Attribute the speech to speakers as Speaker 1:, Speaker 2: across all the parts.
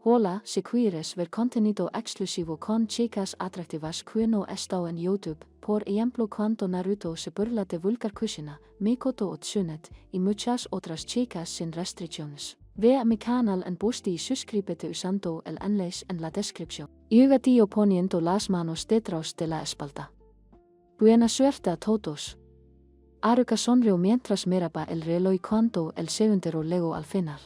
Speaker 1: Hola, si quieres ver contenido exclusivo con chicas atractivas que no están en YouTube, por ejemplo cuando Naruto se burla de vulgar Kushina, Mikoto o Tsunet, y muchas otras chicas sin restricciones. Ve a mi canal en post y suscríbete usando el enlace en la descripción. Yuga tío poniendo las manos detrás de la espalda. Buena suerte a todos. Haruka sonrió mientras miraba el reloj cuando el segundo llegó al final.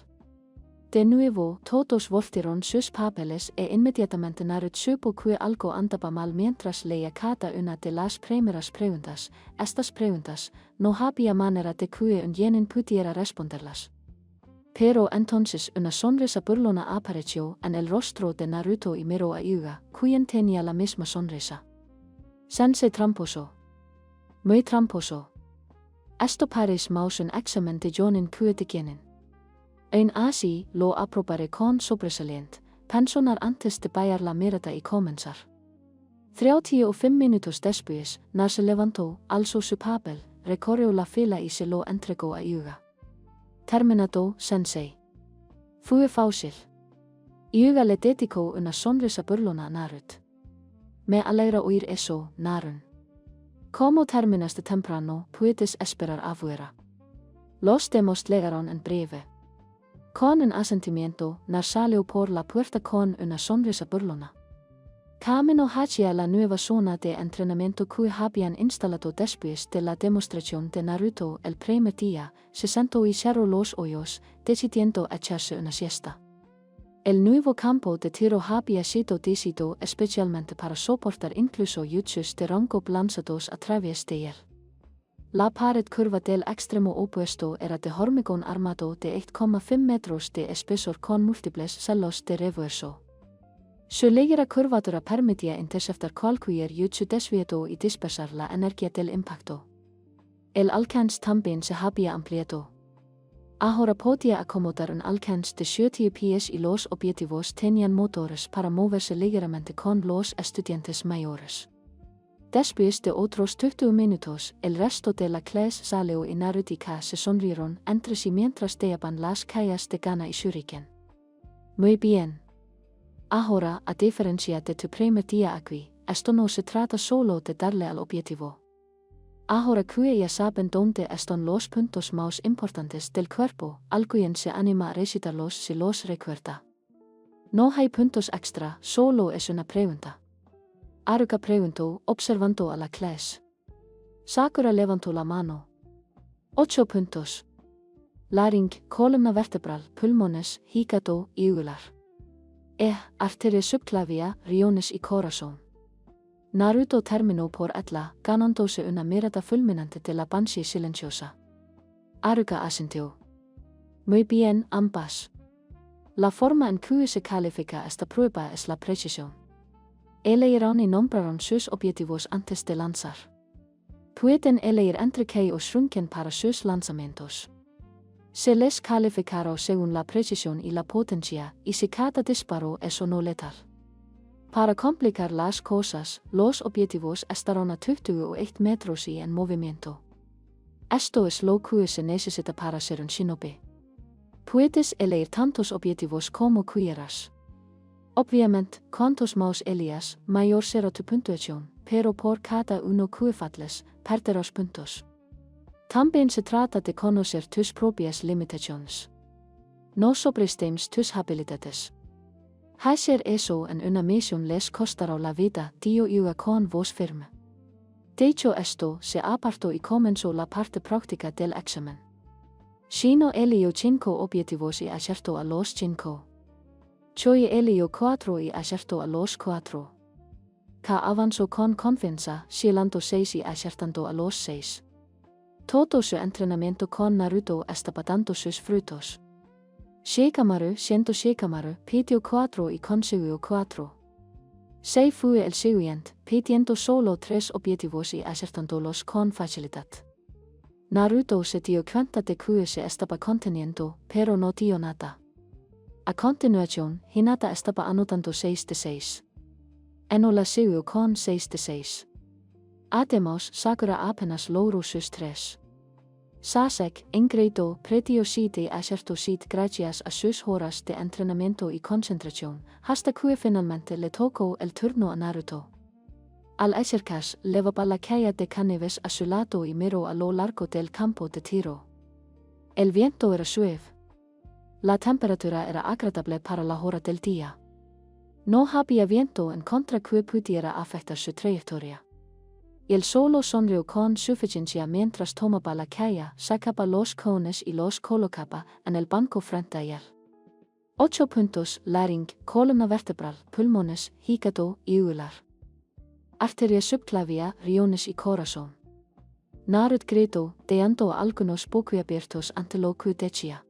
Speaker 1: De nuevo, todos voltearon sus papeles e inmediatamente Naruto supo que algo andaba mal mientras leía cada una de las primeras preguntas. Estas preguntas no había manera de que un genin pudiera responderlas. Pero entonces una sonrisa burlona apareció en el rostro de Naruto y miró a Yuga, quien tenía la misma sonrisa. Sensei tramposo. Muy tramposo. Esto parece más un examen de jonin que de genin. En así, lo aprobaré con sobresaliente, pensionar antes de bailar la mirada y comenzar. 35 minutos después, Nar se levantó, alzó su papel, recorrió la fila y se lo entregó a Yuga. Terminado, sensei. Fue fácil. Yuga le dedicó una sonrisa burlona a Naruto. Me alegra oír eso, Narun. Como terminaste temprano, puedes esperar afuera. Los demás llegaron en breve. Con un asentimiento, Nar salió por la puerta con una sonrisa burlona. Camino hacia la nueva zona de entrenamiento que habían instalado después de la demostración de Naruto el primer día, se sentó y cerró los ojos, decidiendo echarse una siesta. El nuevo campo de tiro había sido diseñado especialmente para soportar incluso jutsus de rango lanzados a través de él. La pared curva del extremo opuesto era de hormigón armado de 1,5 metros de espesor con múltiples celos de refuerzo. Su ligera curvatura permitía interceptar cualquier jutsu desviado y dispersar la energía del impacto. El alcance también se había ampliado. Ahora podía acomodar un alcance de 70 pies y los objetivos tenían motores para moverse ligeramente con los estudiantes mayores. Después de otros 20 minutos, el resto de la clase salió y Naruto y Ka se sonrieron entre sí mientras daban las calles de Gana y Shuriken. Muy bien. Ahora, a diferencia de tu primer día aquí, esto no se trata solo de darle al objetivo. Ahora que ya saben dónde están los puntos más importantes del cuerpo, alguien se anima a recitarlos si los recuerda. No hay puntos extra, solo es una pregunta. Haruka preguntó, observando a la clase. Sakura levantó la mano. 8 puntos. Laring, columna vertebral, pulmones, hígado y yugular. Arteria subclavia, riñones y corazón. Naruto terminó por etla, ganándose una mirada fulminante de la Banshee silenciosa. Haruka asintió. Muy bien, ambas. La forma en que se califica esta prueba es la precisión. Elegirán y nombraron sus objetivos antes de lanzar. Pueden elegir entre Kei o Shuriken para sus lanzamientos. Se les calificará según la precisión y la potencia, y si cada disparo es o no letal. Para complicar las cosas, los objetivos estarán a 28 metros y en movimiento. Esto es lo que se necesita para ser un shinobi. Puedes elegir tantos objetivos como quieras. Obviamente, cuantos más elías, mayor será tu puntuación, pero por cada uno que falles, perderás puntos. También se trata de conocer tus propias limitaciones. No sobreestimes tus habilidades. Hacer eso en una misión les costará la vida, dijo Yuga con voz firme. Dicho esto, se apartó y comenzó la parte práctica del examen. Shino eligió 5 objetivos y acertó a los 5. Choi eligió 4 y acertó a los 4. Ka avanzó con confianza, sealando 6 y acertando a los 6. Todo su entrenamiento con Naruto estaba dando sus frutos. Shikamaru, siendo Shikamaru, pidió 4 y consiguió 4. Sei fue el siguiente, pidiendo solo 3 objetivos y acertándolos con facilidad. Naruto se dio cuenta de que se estaba conteniendo, pero no dio nada. A continuación, Hinata estaba anotando 6 de 6. Enola siguió con 6 de 6. Además, Sakura apenas logró sus 3. SASEC, ingredo, pretiosite acertosite gracias a sus horas de entrenamiento y concentración, hasta que finalmente le tocó el turno a Naruto. Al acercarse, levaba la calle de Caneves a su lado y miró a lo largo del campo de tiro. El viento era suave. La temperatura era agradable para la hora del día. No había viento en contra que pudiera afectar su trayectoria. El solo sonrió con suficiencia mientras tomaba la calle, sacaba los cones y los colocaba en el banco frente a él. 8 puntos: laringe, columna vertebral, pulmones, hígado y yugular. Arteria subclavia, riñones y corazón. Naruto gritó, dando algunos boquiabiertos ante lo que decía.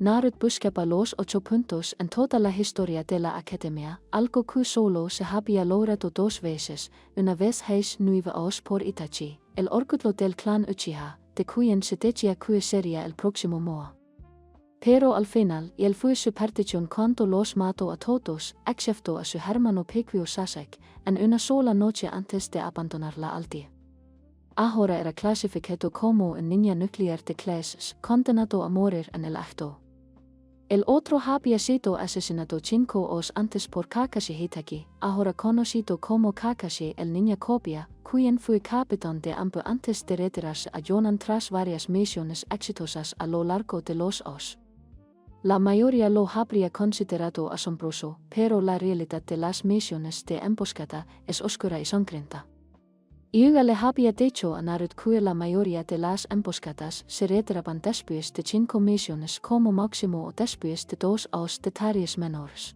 Speaker 1: Naruto buscaba los 8 puntos en toda la historia de la academia, algo que solo se había logrado 2 veces, una vez Heis 9 años por Itachi, el orgullo del clan Uchiha, de quien se decía que sería el próximo Moa. Pero al final, él fue su perdición cuando los mató a todos, excepto a su hermano pequeño Sasuke, en una sola noche antes de abandonar la aldea. Ahora era clasificado como un ninja nuclear de clases, condenado a morir en el acto. El otro había sido asesinado 5 años antes por Kakashi Hitaki, ahora conocido como Kakashi el Ninja Copia, quien fue capitán de AMPU antes de retirarse a Jonan tras varias misiones exitosas a lo largo de los años. La mayoría lo habría considerado asombroso, pero la realidad de las misiones de emboscada es oscura y sangrienta. Hyuga le había dicho a Naruto que la mayoría de las emboscadas se retiraban después de 5 misiones como máximo o después de 2 años de tareas menores.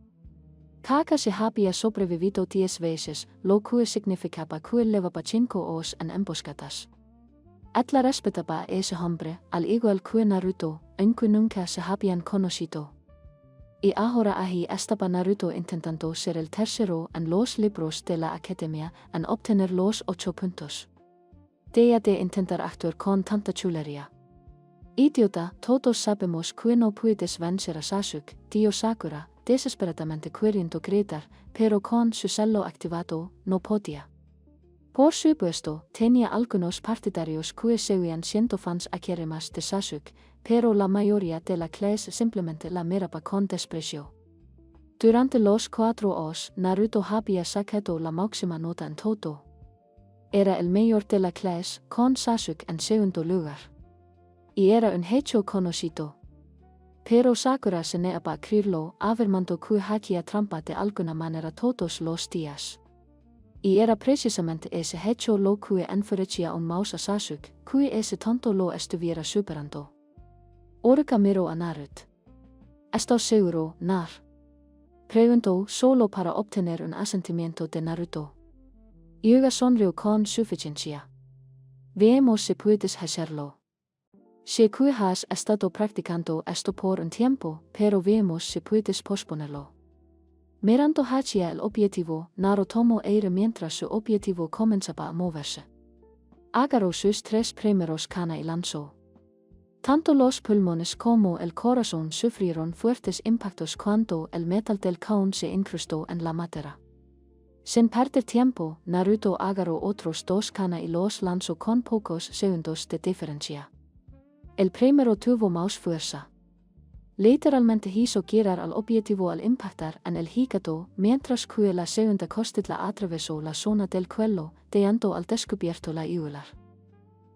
Speaker 1: Kakashi había sobrevivido 10 veces, lo que significaba que llevaba 5 años en emboscadas. Atla respetaba a ese hombre, al igual que Naruto, aunque nunca se habían conocido. Y ahora ahí estaba Naruto intentando ser el tercero en los libros de la academia en obtener los 8 puntos. Deja de intentar actuar con tanta chulería. Idiota, todos sabemos que no puedes vencer a Sasuke, tío Sakura, desesperadamente queriendo gritar, pero con su celo activado, no podía. Por supuesto, tenía algunos partidarios que seguían siendo fans acérrimos de Sasuke, pero la mayoría de la clase simplemente la miraba con desprecio. Durante los 4 años, Naruto había sacado la máxima nota en todo. Era el mayor de la clase, con Sasuke en segundo lugar. Y era un hecho conocido. Pero Sakura se negaba a creerlo, afirmando que hacía trampa de alguna manera todos los días. Y era precisamente ese hecho lo que enfurecía aún más a Sasuke, que ese tonto lo estuviera superando. Ahora miró a Naruto. ¿Estás seguro, Nar? Preguntó solo para obtener un asentimiento de Naruto. Hyuga sonrió con suficiencia. Veamos si puedes hacerlo. Sé que has estado practicando esto por un tiempo, pero veamos si puedes posponerlo. Mirando hacia el objetivo, Naruto tomó aire mientras su objetivo comenzaba a moverse. Agarró sus 3 primeros kanas y lanzó. Tanto los pulmones como el corazón sufrieron fuertes impactos cuando el metal del cone se incrustó en la madera. Sin perder tiempo, Naruto agarró otros 2 kanas y los lanzó con pocos segundos de diferencia. El primero tuvo más fuerza. Literalmente hizo girar al objetivo al impactar en el hígado, mientras que la segunda costilla atravesó la zona del cuello, dejando al descubierto la yugular.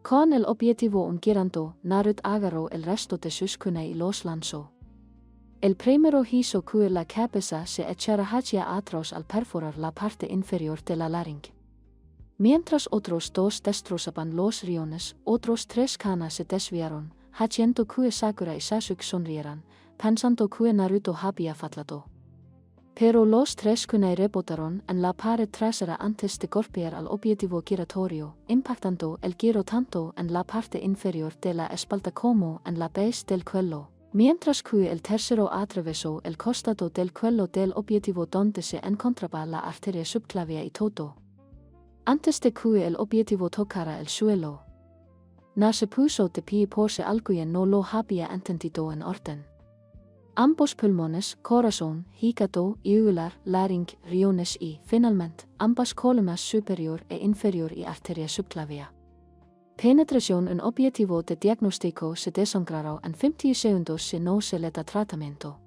Speaker 1: Con el objetivo girando, Naruto agarró el resto de sus kanas y los lanzó. El primero hizo que la cabeza se echara hacia atrás al perforar la parte inferior de la laringe. Mientras otros 2 destrozaban los riñones, otros 3 kanas se desviaron, haciendo que Sakura y Sasuke sonrieran, pensando que Naruto había fallado. Pero los 3 kanas rebotaron en la pared trasera antes de golpear al objetivo giratorio, impactando el giro tanto en la parte inferior de la espalda como en la base del cuello, mientras que el tercero atravesó el costado del cuello del objetivo donde se encontraba la arteria subclavia y todo. Antes de que el objetivo tocara el suelo, Na se puso de pie por si alguien no lo había entendido en orden. Ambos pulmones, corazón, hígado, yugular, laringe, riñones y, finalmente, ambas columnas superior e inferior y arteria subclavia. Penetración un objetivo de diagnóstico se desangrará en 50 segundos si no se le da tratamiento.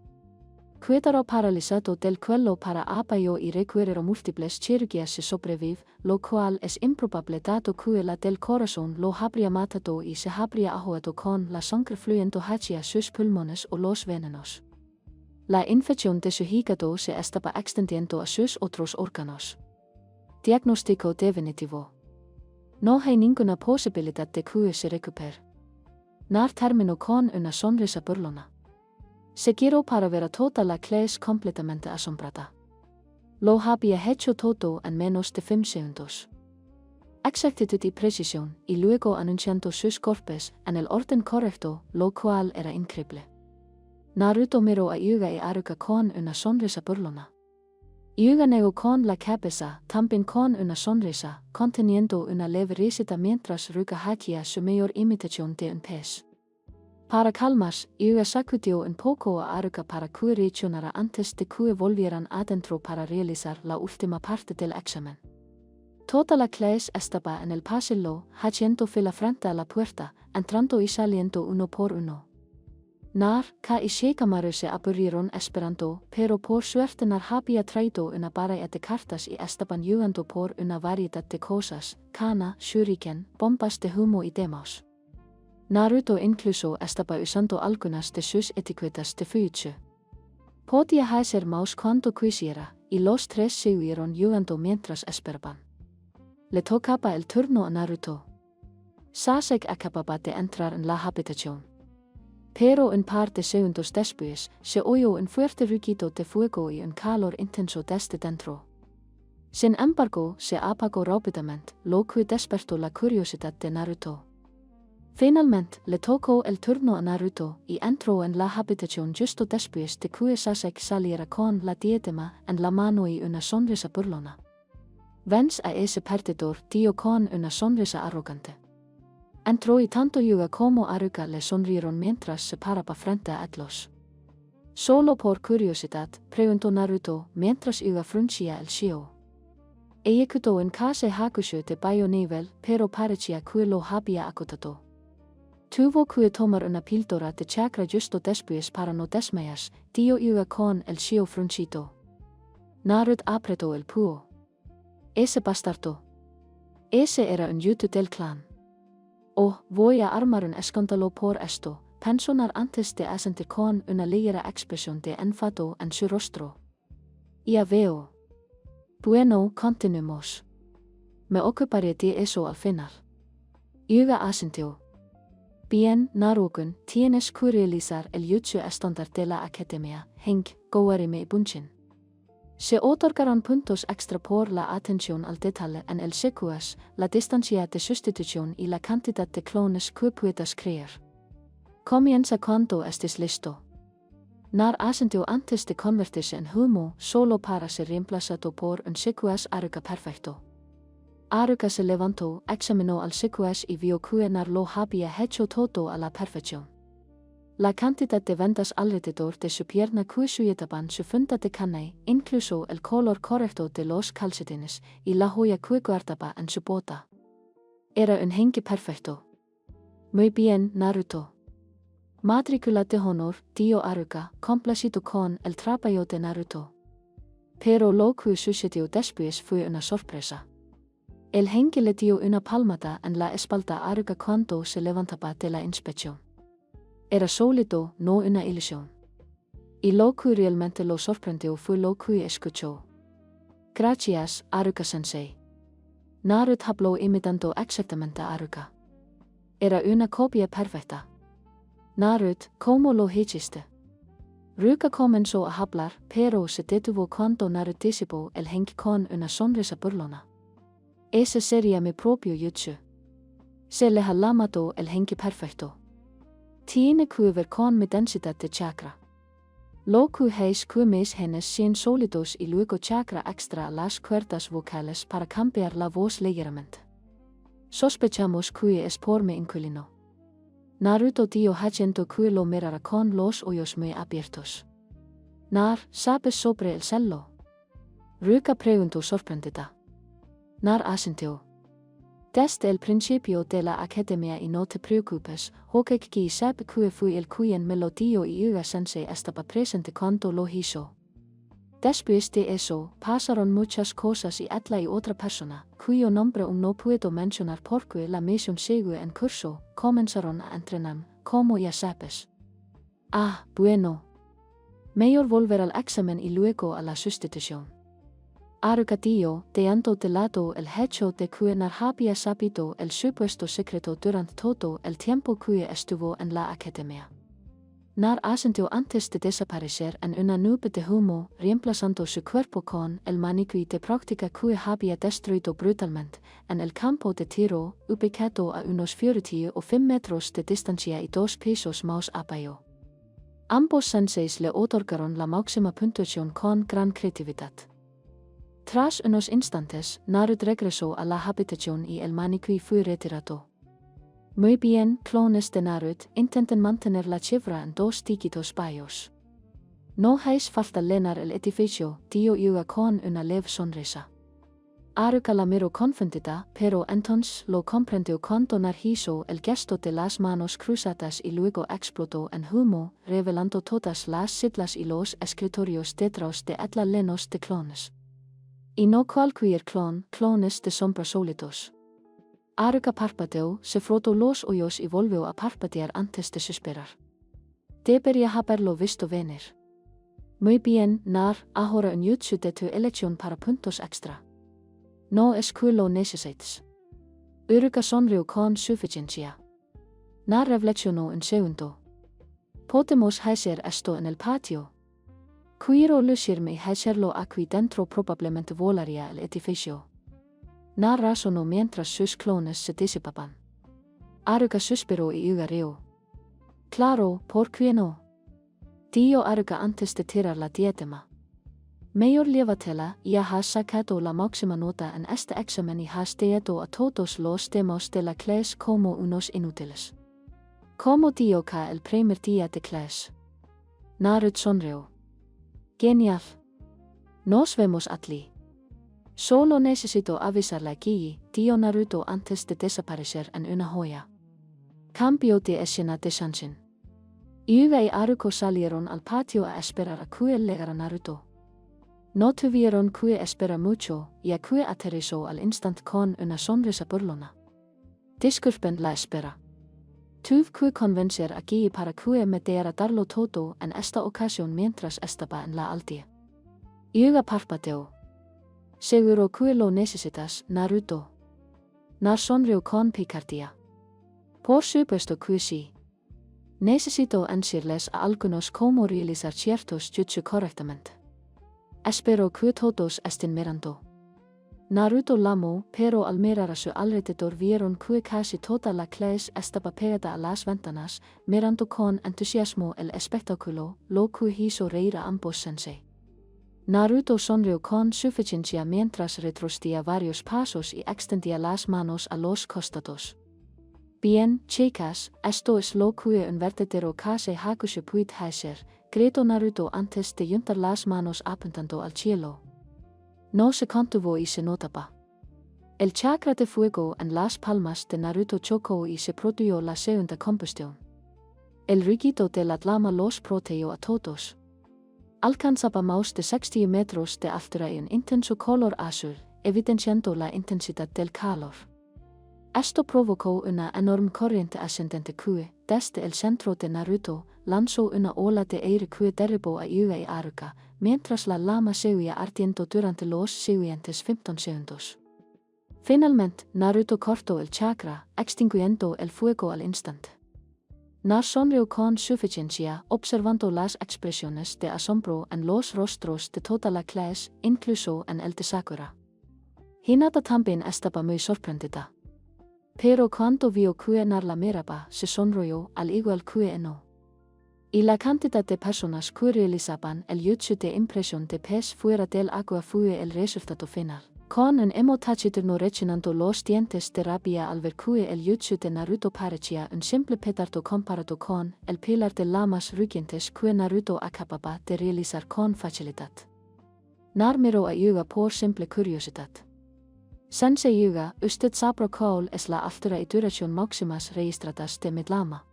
Speaker 1: Quedará paralizado del cuello para apoyo y requerirá múltiples cirugías si sobrevive, lo cual es improbable dado que la del corazón lo habría matado y se habría ahogado con la sangre fluyendo hacia sus pulmones o los venenos. La infección de su hígado se estaba extendiendo a sus otros órganos. Diagnóstico definitivo. No hay ninguna posibilidad de que se recupere. När terminó con una sonrisa burlona. Se quiero para ver a toda la clase completamente asombrada. Lo había hecho todo en menos de 5 segundos. Exactitud y precisión, y luego anunciando sus golpes en el orden correcto, lo cual era increíble. Naruto miró a Hyuga y Haruka con una sonrisa burlona. Hyuga negó con la cabeza, también con una sonrisa, conteniendo una leve risita mientras Ruka hacía su mayor imitación de un pez. Para calmas, Hyuga sacudió un poco a Haruka para que reaccionara antes de que volvieran adentro para realizar la última parte del examen. Toda la clase estaba en el pasillo, haciendo fila frente a la puerta, entrando y saliendo uno por uno. Nar, Ka y Shikamaru se aburrieron esperando, pero por suerte Nar había traído una baraja de cartas y estaban jugando por una variedad de cosas, kana, shuriken, bombas de humo y demás. Naruto incluso estaba usando algunas de sus etiquetas de fuichu. Podía hacer más cuando quisiera, y los tres siguieron jugando mientras esperaban. Le tocaba el turno a Naruto. Sasuke acababa de entrar en la habitación. Pero un par de segundos después, se oyó un fuerte rugido de fuego y un calor intenso desde dentro. Sin embargo, se apagó rápidamente, lo que despertó la curiosidad de Naruto. Finalmente, le tocó el turno a Naruto y entró en la habitación justo después de que Sasuke saliera con la diadema en la mano y una sonrisa burlona. Vence a ese perdedor, dio con una sonrisa arrogante. Entró y tanto Hyuga como Haruka le sonrieron mientras se paraba frente a ellos. Solo por curiosidad, preguntó Naruto mientras Hyuga fruncía el ceño. Ejecutó un casi hakushu de bajo nivel, pero parecía que lo había acotado. Tuvo que tomar una píldora de chakra justo después para no desmayarse, dio Hyuga con el ceño fruncido. Naruto apretó el puño. Ese bastardo. Ese era un yutu del clan. Oh, voy a armar un escándalo por esto, pensó Nar antes de asentir con una ligera expresión de enfado en su rostro. Ya veo. Bueno, continuemos. Me ocuparé de eso al final. Hyuga asintió. Bien, Naruto, tienes que realizar el jutsu estándar de la academia, Henk, Gowarime y Bunshin. Se otorgarán puntos extra por la atención al detalle en el secuas, la distancia de sustitución y la cantidad de clones que puedas crear. Comienza cuando estés listo. Nar asintió antes de convertirse en humo, solo para ser reemplazado por un secuas Haruka perfecto. Haruka se levantó, examinó al secuas y vio que Nar lo había hecho todo a la perfección. La cantidad de vendas alrededor de su pierna que sujetaban su funda de carne, incluso el color correcto de los calcetines y la joya que guardaba en su bota. Era un henki perfecto. Muy bien, Naruto. Matrícula de honor, dio Haruka, complacido con el trabajo de Naruto. Pero lo que sucedió después fue una sorpresa. El henki le dio una palmada en la espalda a Haruka cuando se levantaba de la inspección. Era sólido, no una ilusión. Y lo que realmente lo sorprendió fue lo que escuchó. Gracias, Haruka-sensei. Naruto habló imitando exactamente a Haruka. Era una copia perfecta. Naruto, ¿cómo lo hiciste? Ruka comenzó a hablar, pero se detuvo cuando Naruto disipó el henki con una sonrisa burlona. Ese sería mi propio jutsu. Se le ha lamado el henki perfecto. Tiene que ver con mi densidad de chakra. Lo que es que mis genes sean sólidos y luego chakra extra a las cuerdas vocales para cambiar la voz ligeramente. Sospechamos que es por mi inquilino. Naruto dio haciendo que lo mirara con los ojos muy abiertos. Nar, ¿sabes sobre el celo? Ruka preguntó sorprendida. Nar asintió. Desde el principio de la academia y no te preocupes, hokek ki sabe que fui el quien me lo dio y Yuga sensei estaba presente cuando lo hizo. Después de eso, pasaron muchas cosas y atla y otra persona, cuyo nombre no puedo mencionar porque la misión sigue en curso, comenzaron a entrenar, como ya sabes. Ah, bueno. Mejor volver al examen y luego a la sustitución. Arrogatío, dejando de lado el hecho de que no había sabido el supuesto secreto durante todo el tiempo que estuvo en la academia. Nar ascendió antes de desaparecer en una nube de humo, reemplazando su cuerpo con el maniquí de práctica que había destruido brutalmente, en el campo de tiro, ubicado a unos 45 metros de distancia y 2 pisos más abajo. Ambos senseis le otorgaron la máxima puntuación con gran creatividad. Tras unos instantes, Naruto regresó a la habitación y el maniquí fue retirado. Muy bien, clones de Naruto, intenten mantener la cifra en 2 dígitos bajos. No hace falta llenar el edificio, dijo Yuga con una leve sonrisa. Aruka la miró confundida, pero entonces lo comprendió cuando hizo el gesto de las manos cruzadas y luego explotó en humo, revelando todas las siglas y los escritorios detrás de atla llenos de clones. Y no cualquier clones de sombra sólidos. Aruka parpadeó, se frotó los ojos y volvió a parpadear antes de suspirar. Debería haberlo visto venir. Muy bien, Nar, ahora un jutsu de tu elección para puntos extra. No es que lo necesites. Aruka sonrió con suficiencia. Nar reflexionó un segundo. Podemos hacer esto en el patio. Quiero lucirme y hacerlo aquí dentro, probablemente volaría el edificio. Nar razonó mientras sus clones se disipaban. Aruka suspiró y Yuga rió. Claro, ¿por qué no? Dijo Aruka antes de tirar la diadema. Mejor llévatela, ya has sacado la máxima nota en este examen y has dejado a todos los demás de la clase como unos inútiles. ¿Cómo dio que el primer día de clase? Naruto sonrió. Genial. Nos vemos Atli. Solo necesito avisarle aquí, dijo Naruto antes de desaparecer en una joya. Cambio de escena de Shanshin. Yuga y Aruka salieron al patio a esperar a que llegara Naruto. No tuvieron que esperar mucho, ya que aterrizó al instante con una sonrisa burlona. Disculpen la espera. Tuve que convencer a Guy para que me diera darlo todo en esta ocasión mientras estaba en la aldea. Yuga parpadeó. Seguro que lo necesitas, Naruto. Nar sonrió con picardía. Por supuesto que sí. Necesito enseñarles a algunos cómo realizar ciertos jutsu correctamente. Espero que todos estén mirando. Naruto lamó, pero al mirar a su alrededor vieron que casi toda la clase estaba pegada a las ventanas, mirando con entusiasmo el espectáculo, lo que hizo reír a ambos sensei. Naruto sonrió con suficiencia mientras retrocedía varios pasos y extendía las manos a los costados. Bien, chicas, esto es lo que un verdadero Kase Hakusho puede hacer, gritó Naruto antes de juntar las manos apuntando al cielo. No se contuvo y se notaba. El chakra de fuego en las palmas de Naruto chocó y se produjo la segunda combustión. El rugido de la llama los protegió a todos. Alcanzaba más de 60 metros de altura y un intenso color azul, evidenciando la intensidad del calor. Esto provocó una enorme corriente ascendente que, desde el centro de Naruto, lanzó una ola de aire que derribó a Yuga y Aruka, mientras la llama seguía ardiendo durante los siguientes 15 segundos. Finalmente, Naruto cortó el chakra, extinguiendo el fuego al instante. Nar sonrió con suficiencia, observando las expresiones de asombro en los rostros de toda la clase, incluso en el de Sakura. Hinata también estaba muy sorprendida. Pero cuando vio que Nar la miraba, se sonrió, al igual que Eno. Y la cantidad de personas que realizaban el jutsu de impresión de pez fuera del agua fue el resultado final. Con un emotaciturno rechinando los dientes de rabia al ver que el jutsu de Naruto parecía un simple petardo comparado con el pilar de llamas rugientes que Naruto acababa de realizar con facilidad. Nar miró a Yuga por simple curiosidad. Sense yuga, usted sabro kaul es la altura y duración máximas registradas de midlama.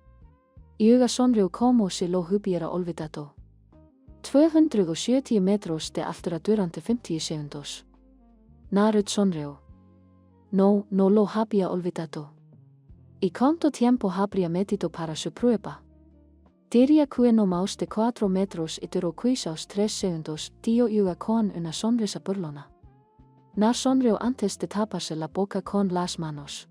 Speaker 1: Yuga sonriu como si lo hubiera olvidado. 270 metros de altura durante 50 segundos. Narut sonriu. No lo había olvidado. ¿Y cuánto tiempo habría metido para su prueba? Diría que no más de 4 metros y duró quizás 3 segundos, dio yuga con una sonrisa burlona. Nar sonrió antes de taparse la boca con las manos.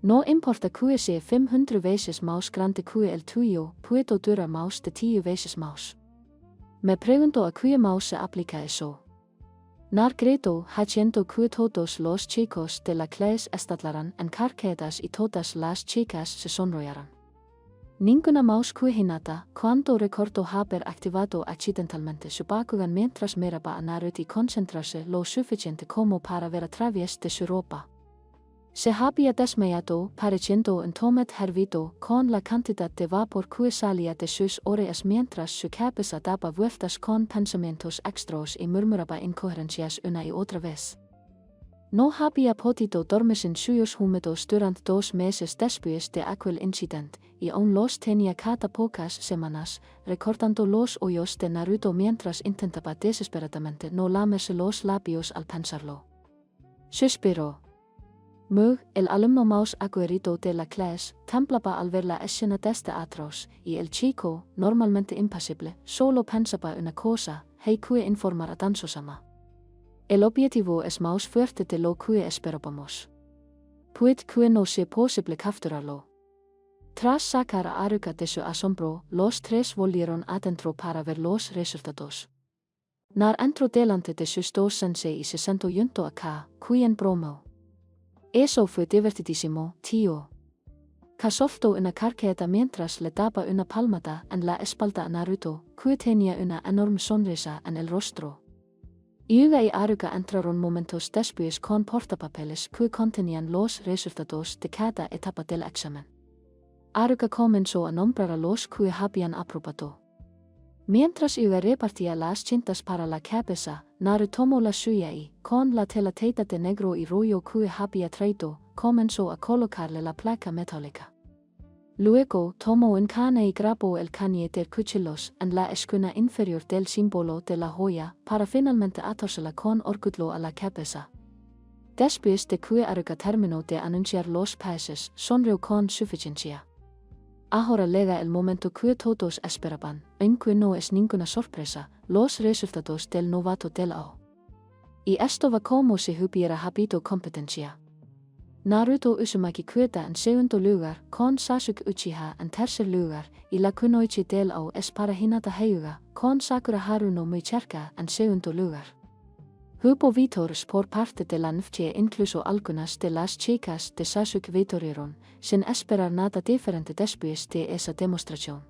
Speaker 1: No importa que sea 500 veces más grande que el tuyo, puedo durar más de 10 veces más. Me pregunto a qué más se aplica eso. Nar grito haciendo que todos los chicos de la clase estallaran encarcadas y todas las chicas se sonrojaran. Ninguna más que Hinata, cuando recordó haber activado accidentalmente su Bakugan mientras miraba a Naruto y concentrarse lo suficiente como para ver a través de su ropa. Se había desmayado, pareciendo un tomate hervido, con la cantidad de vapor que salía de sus orejas mientras su cabeza daba vueltas con pensamientos extraños y murmuraba incoherencias una y otra vez. No había podido dormir sin suyos húmedos durante 2 meses después de aquel incidente, y aún los tenía cada pocas semanas, recordando los hoyos de Naruto mientras intentaba desesperadamente no lamerse los labios al pensarlo. Suspiró. Mug, el alumno más aguerrido de la clase, temblaba al ver la escena desde atrás, y el chico, normalmente impasible, solo pensaba una cosa: hay que informar a Danzo-sama. El objetivo es más fuerte de lo que esperábamos. Puede que no sea posible capturarlo. Tras sacar a Aruka de su asombro, los 3 volvieron adentro para ver los resultados. Nar entró delante de sus 2 sensei y se sentó junto a Ka, quien bromó. Eso fue divertidísimo, tío. Ka soltó una carcajada mientras le daba una palmada en la espalda a Naruto, que tenía una enorme sonrisa en el rostro. Yuga y Aruka entraron momentos después con portapapeles que contenían los resultados de cada etapa del examen. Aruka comenzó a nombrar a los que habían aprobado. Mientras Yuga repartía las cintas para la cabeza, Naruto tomó la suya y, con la tela teida de negro y rollo que había traído, comenzó a colocarle la placa metálica. Luego tomó un cane y grabó el cañe de cuchillos en la esquina inferior del símbolo de la joya para finalmente atársela con orgullo a la cabeza. Después de que Aruka terminó de anunciar los pases, sonrió con suficiencia. Ahora llega el momento que todos esperaban, aunque no es ninguna sorpresa, los resultados del novato del AO. Y esto va como si hubiera habido competencia. Naruto Uzumaki queda en segundo lugar, con Sasuke Uchiha en tercer lugar, y la kunoichi del AO es para Hinata Hyuga, con Sakura Haruno muy cerca en segundo lugar. Hubo victorias por parte de la NFT, incluso algunas de las chicas de Sasuke victorieron, sin esperar nada diferente después de esa demostración.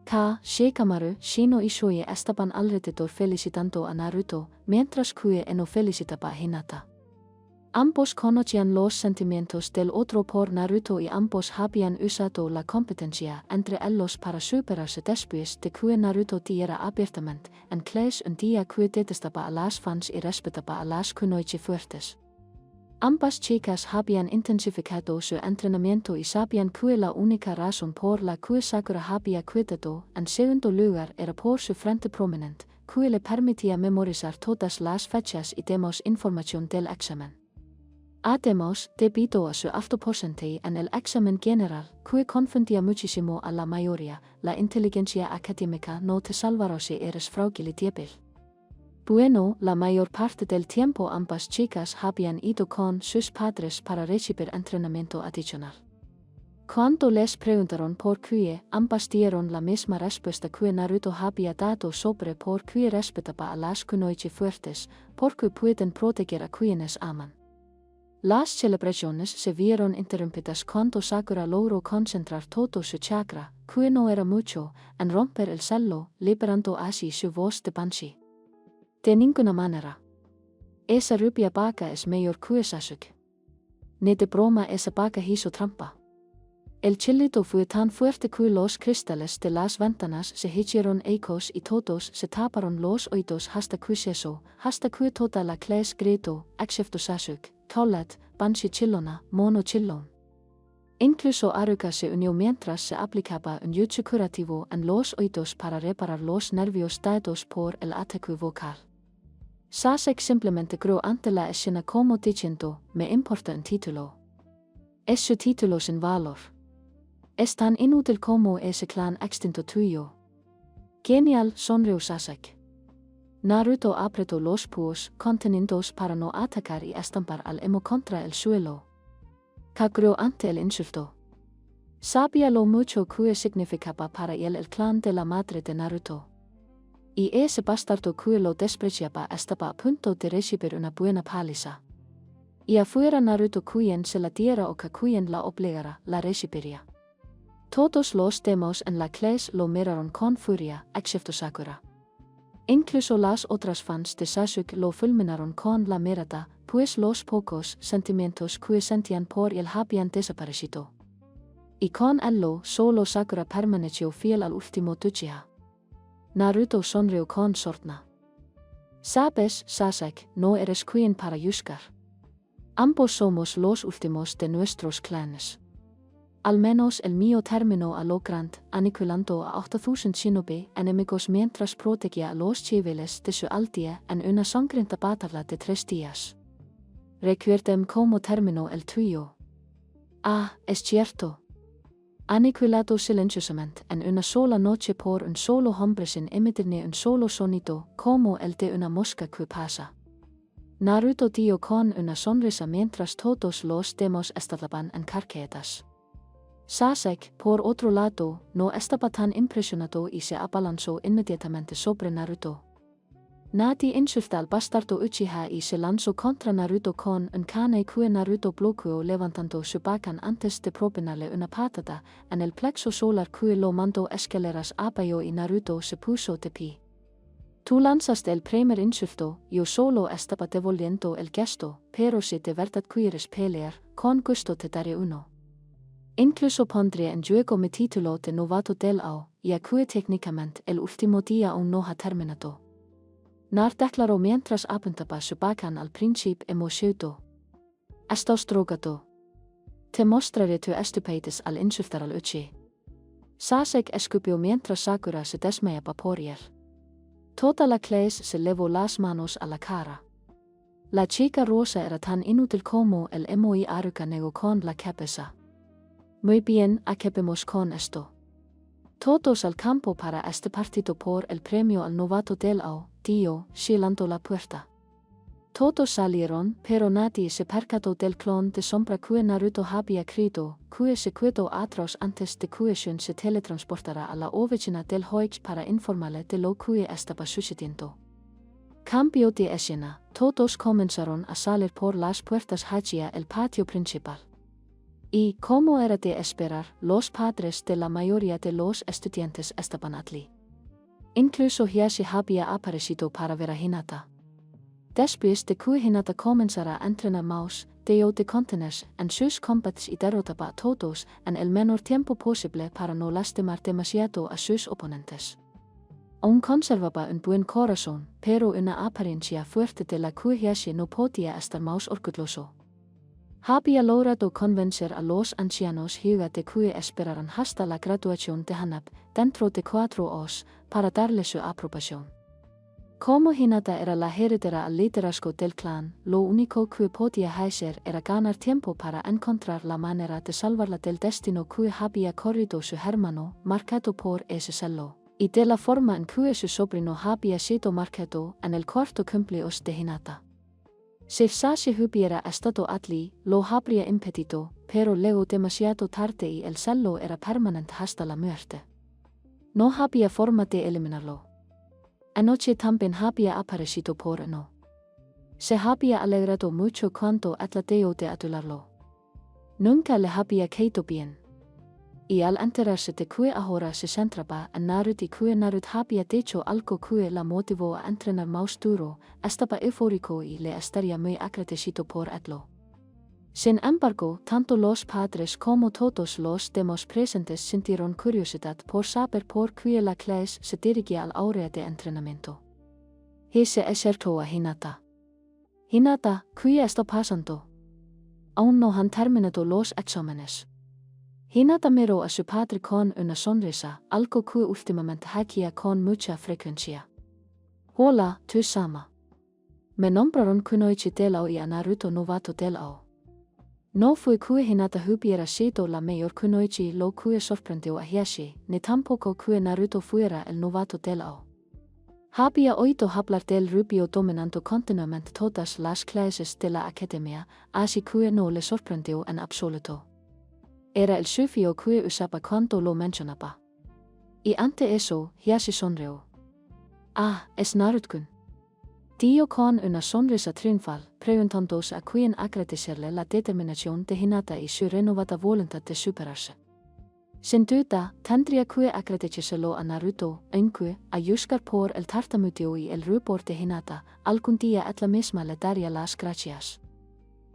Speaker 1: Ka, Shikamaru, Shino y Shoye estaban alrededor felicitando a Naruto, mientras que no felicitaba a Hinata. Ambos conocían los sentimientos del otro por Naruto y ambos habían usado la competencia entre ellos para superarse después de que Naruto diera abiertamente en clase un día que detestaba a las fans y respetaba a las kunoichi fuertes. Ambas chicas habían intensificado su entrenamiento y sabían que la única razón por la que Sakura había quedado en segundo lugar era por su frente prominente, que le permitía memorizar todas las fechas y demás información del examen. Además, debido a su alto porcentaje en el examen general, que confundía muchísimo a la mayoría, la inteligencia académica no te salvará si eres frágil y débil. Bueno, la mayor parte del tiempo ambas chicas habían ido con sus padres para recibir entrenamiento adicional. Cuando les preguntaron por qué, ambas dieron la misma respuesta que Naruto había dado sobre por qué respetaba a las kunoichi fuertes, porque pueden proteger a quienes aman. Las celebraciones se vieron interrumpidas cuando Sakura logró concentrar todo su chakra, que no era mucho, en romper el celo, liberando así su voz de Banshee. De ninguna manera. Esa rubia vaca es mayor que Sasuke. Ni de broma esa vaca hizo trampa. El chillido fue tan fuerte que los cristales de las ventanas se hicieron ecos y todos se taparon los oídos hasta que cesó, hasta que toda la clase gritó, excepto Sasuke, tollet, banshi chillona, mono chillon. Incluso arugase unio mientras se aplicaba un uso curativo en los oídos para reparar los nervios dañados por el ataque vocal. Sasek simplemente creo ante la escena como diciendo, me importa un título. Es su título sin valor. Es tan inútil como ese clan extinto tuyo. Genial, sonrió Sasek. Naruto apretó los puños contenidos para no atacar y estampar al emo contra el suelo. Cagro ante el insulto. Sabía lo mucho que significaba para él el clan de la madre de Naruto. Y ese bastardo que lo despreciaba estaba a punto de recibir una buena paliza. Y afuera Naruto quien se la diera o quien la obligara, la recibiría. Todos los demás en la clase lo miraron con furia, excepto Sakura. Incluso las otras fans de Sasuke lo fulminaron con la mirada, pues los pocos sentimientos que sentían por él habían desaparecido. Y con ello solo Sakura permaneció fiel al último Uchiha. Naruto sonrió con sorna. Sabes, Sasuke, no eres quien para juzgar. Ambos somos los últimos de nuestros clanes. Al menos el mío terminó a lo grande, aniquilando a 8000 shinobi enemigos mientras protegía a los civiles de su aldea en una sangrienta batalla de 3 días. Recuerden cómo terminó el tuyo. Ah, es cierto. Aniquilado silenciosamente en una sola noche por un solo hombre sin emitir ni un solo sonido, como el de una mosca que pasa. Naruto dio con una sonrisa mientras todos los demás estaban encarqueados. Sasuke, por otro lado, no estaba tan impresionado y se abalanzó inmediatamente sobre Naruto. Nadie insultó al bastardo Uchiha y se lanzó contra Naruto con un cane que Naruto bloqueó levantando su bacán antes de propinarle una patada en el plexo solar que lo mandó escaleras abajo y Naruto se puso de pie. Tú lanzaste el primer insulto, yo solo estaba devolviendo el gesto, pero si de verdad quieres pelear, con gusto te daré uno. Incluso pondré en juego mi título de novato del año, ya que técnicamente el último día aún no ha terminado. Nar declaró mientras apuntaba su bacán al príncipe emocionado. Estás drogado. Te mostraré tu estupidez al insultar al Uchi. Sasuke escupió mientras Sakura se desmayaba por él. Toda la clase se levó las manos a la cara. La chica rosa era tan inútil como el emo y Haruka negó con la cabeza. Muy bien, acabemos con esto. Todos al campo para este partido por el premio al novato del año, dio, silando la puerta. Todos salieron, pero nadie se percató del clon de sombra que Naruto había creado, que se quedó atrás antes de que Shun se teletransportara a la oficina del Hoich para informarle de lo que estaba sucediendo. Cambio de escena, todos comenzaron a salir por las puertas hacia el patio principal. Y, como era de esperar, los padres de la mayoría de los estudiantes estaban allí. Incluso Hiashi había aparecido para ver a Hinata. Después de que Hinata comenzara a entrenar más, dio de contenerse en sus combates y derrotaba a todos en el menor tiempo posible para no lastimar demasiado a sus oponentes. Aún conservaba un buen corazón, pero una apariencia fuerte de la que Hiashi no podía estar más orgulloso. Había logrado convencer a los ancianos Hyuga de que esperaran hasta la graduación de Hanab, dentro de 4 años, para darle su aprobación. Como Hinata era la heredera al liderazgo del clan, lo único que podía hacer era ganar tiempo para encontrar la manera de salvarla del destino que había corrido su hermano, marcado por ese celo, y de la forma en que su sobrino había sido marcado en el cuarto cumpleaños de Hinata. Si Sashi hubiera estado allí, lo habría impedido, pero luego demasiado tarde y el celo era permanente hasta la muerte. No había forma de eliminarlo. Anoche también había aparecido por no. Se había alegrado mucho cuando atlateo de adularlo. Nunca le había caído bien. Y al enterarse de que ahora se centraba en Naruto y que Naruto había dicho algo que la motivó a entrenar más duro, estaba eufórico y le estaría muy agradecido por ello. Sin embargo, tanto los padres como todos los demás presentes sintieron curiosidad por saber por qué la clase se dirigía al área de entrenamiento. Y se acercó a Hinata. Hinata, ¿qué está pasando? aún no han terminado los exámenes. Hinata miro a su padre con una sonrisa, algo que últimamente hacía con mucha frecuencia. Hola, tú sama. Me nombraron kunoichi delao y a Naruto novato delao. No fue que Hinata hubiera sido la mayor kunoichi lo que sorprendió a Hiashi, ni tampoco que Naruto fuera el novato delao. Había oído hablar del rubio dominando continuamente todas las clases de la academia, así que no le sorprendió en absoluto. Era el sufio que usaba cuando lo mencionaba. Y ante eso, Hiashi sonrió. Ah, es Naruto-kun. Dio con una sonrisa triunfal, preguntándose a quién agradecerle la determinación de Hinata y su renovada voluntad de superarse. Sin duda, tendría que agradecérselo a Naruto, aunque, a juzgar por el tartamudeo y el rubor de Hinata, algún día ella misma le daría las gracias.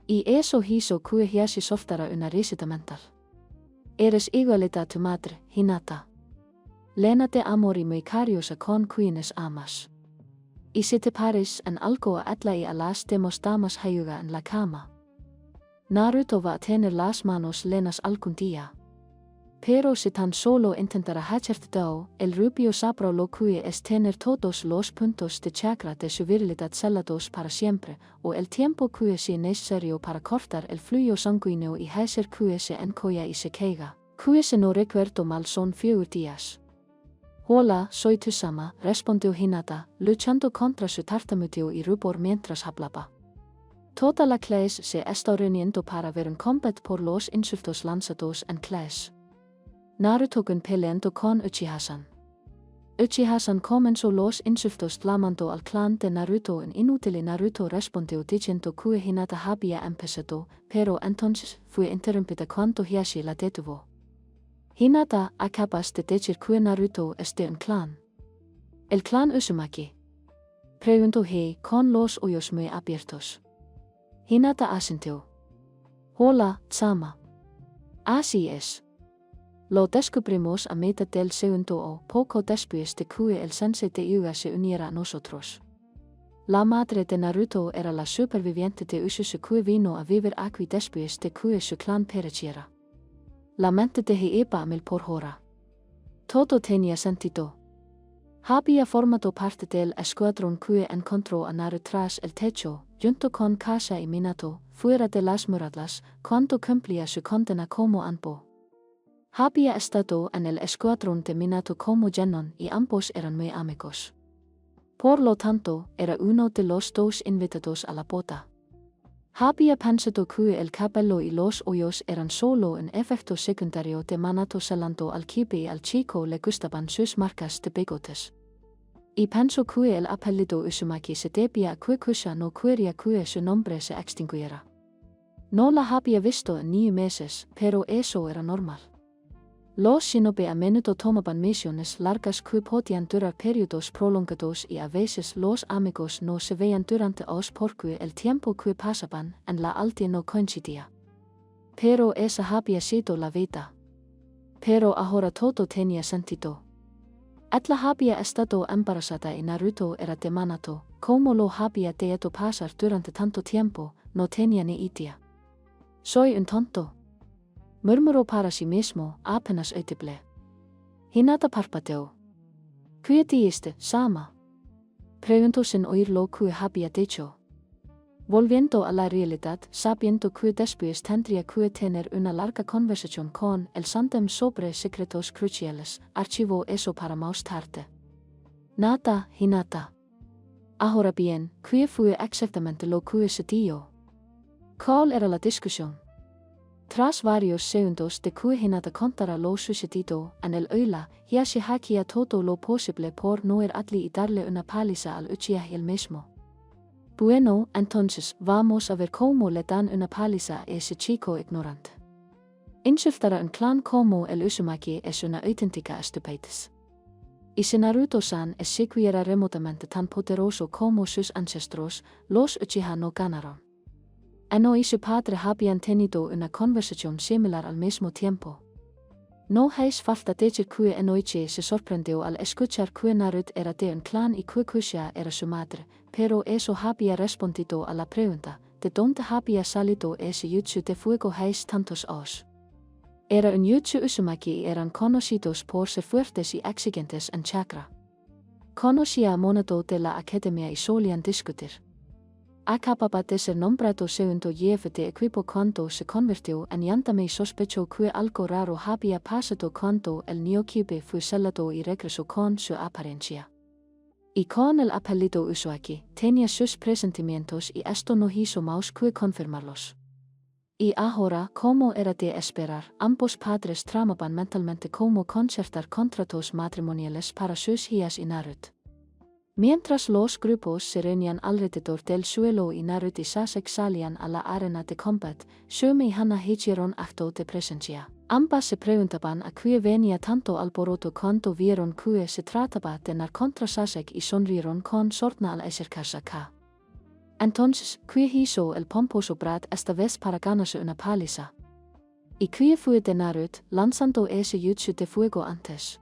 Speaker 1: Y eso hizo que Hiashi soltara una risita mental. Eres igualita a tu madre, Hinata. Llena de amor y muy cariosa con quienes amas. Y si te pares en algo a ella y a las demás damas hayuga en la cama. Naruto va a tener las manos llenas algún día. Pero si tan solo intentara hacerte el rubio sabrá lo que es tener todos los puntos de chakra de su virilidad selados para siempre, o el tiempo que es necesario para cortar el flujo sanguíneo y hacer que se encoya y se caiga, que si no recuerdo mal son 4 días. Hola, soy tu sama, respondió Hinata, luchando contra su tartamudeo y rubor mientras hablaba. Toda la clase se está reuniendo para ver un combate por los insultos lanzados en clase. Naruto-kun peleando con Uchiha-san. Uchiha-san comenzó los insultos llamando al clan de Naruto en inútil y Naruto respondió diciendo que Hinata había empezado, pero entonces fue interrumpida cuando Hiashi la detuvo. Hinata, ¿acabas de decir que Naruto es de un clan? ¿El clan Uzumaki? Preguntó Hei con los ojos muy abiertos. Hinata asintió. Hola, Sama. Así es. Lo descubrimos a mitad del segundo o poco después de que el sensei de Hyuga se uniera a nosotros. La madre de Naruto era la superviviente de Ususu que vino a vivir aquí después de que su clan pereciera. La mente de Heiba mil por hora. Todo tenía sentido. Había formado parte del escuadrón que encontró a Naruto tras el techo, junto con Kasa y Minato, fuera de las murallas, cuando cumplía su condena como Anpo. Había estado en el escuadrón de Minato como Genon y ambos eran muy amigos. Por lo tanto, era uno de los 2 invitados a la boda. Había pensado que el cabello y los ojos eran solo un efecto secundario de Minato celando al kibe y al chico le gustaban sus marcas de bigotes. Y pensó que el apellido Uzumaki se debía a que Kusa no quería que su nombre se extinguiera. No la había visto en 9 meses, pero eso era normal. Los shinobi a menudo tomaban misiones largas que podían durar periodos prolongados y a veces los amigos no se veían durante horas porque el tiempo que pasaban en la aldea no coincidía. Pero esa había sido la vida. Pero ahora todo tenía sentido. Ella había estado embarazada y Naruto era de Minato, como lo había dejado pasar durante tanto tiempo, no tenía ni idea. Soy un tonto. Murmuró para sí mismo, apenas audible. Hinata parpadeó. ¿Qué dijiste, Sama? Preguntó sin oír lo que había dicho. Volviendo a la realidad, sabiendo que después tendría que tener una larga conversación con el Sandem sobre secretos cruciales, archivó eso para más tarde. Nada, Hinata. Ahora bien, ¿qué fue exactamente lo que se dio? ¿Cuál era la discusión? Tras varios segundos de que Hinata contara lo sucedido en el aula, Hiashi hacía todo lo posible por no ir allí y darle una paliza al Uchiha él mismo. Bueno, entonces vamos a ver cómo le dan una paliza a ese chico ignorante. Insultar a un clan como el Uzumaki es una auténtica estupidez. Y si Naruto-san es siquiera remotamente tan poderoso como sus ancestros, los Uchiha no ganaron. Eno y su padre habían tenido una conversación similar al mismo tiempo. No hace falta decir que Enoichi se sorprendió al escuchar que Naruto era de un clan y que Kushia era su madre, pero eso había respondido a la pregunta, de donde había salido ese yuchu de fuego hace tantos años. Era un yuchu Uzumaki y eran conocidos por ser fuertes y exigentes en chakra. Conocía a monado de la academia y solían discutir. Acababa de ser nombrado segundo jefe de equipo cuando se convirtió en llantame y sospechó que algo raro había pasado cuando el neoquibe fue celado y regresó con su apariencia. Y con el apellido Uzumaki, tenía sus presentimientos y esto no hizo más que confirmarlos. Y ahora, como era de esperar, ambos padres tramaban mentalmente cómo concertar contratos matrimoniales para sus hijas y Naruto. Mientras los grupos se reunían alrededor del suelo y Naruto y Sasuke salían a la arena de combate, Shumi y Hana hicieron acto de presencia. Ambas se preguntaban a qué venía tanto alboroto cuando vieron que se trataba de nar contra Sasuke y sonrieron con sorna al acercarse acá. Entonces, ¿qué hizo el pomposo Brad esta vez para ganarse una paliza? ¿Y qué fue de Naruto lanzando ese jutsu de fuego antes?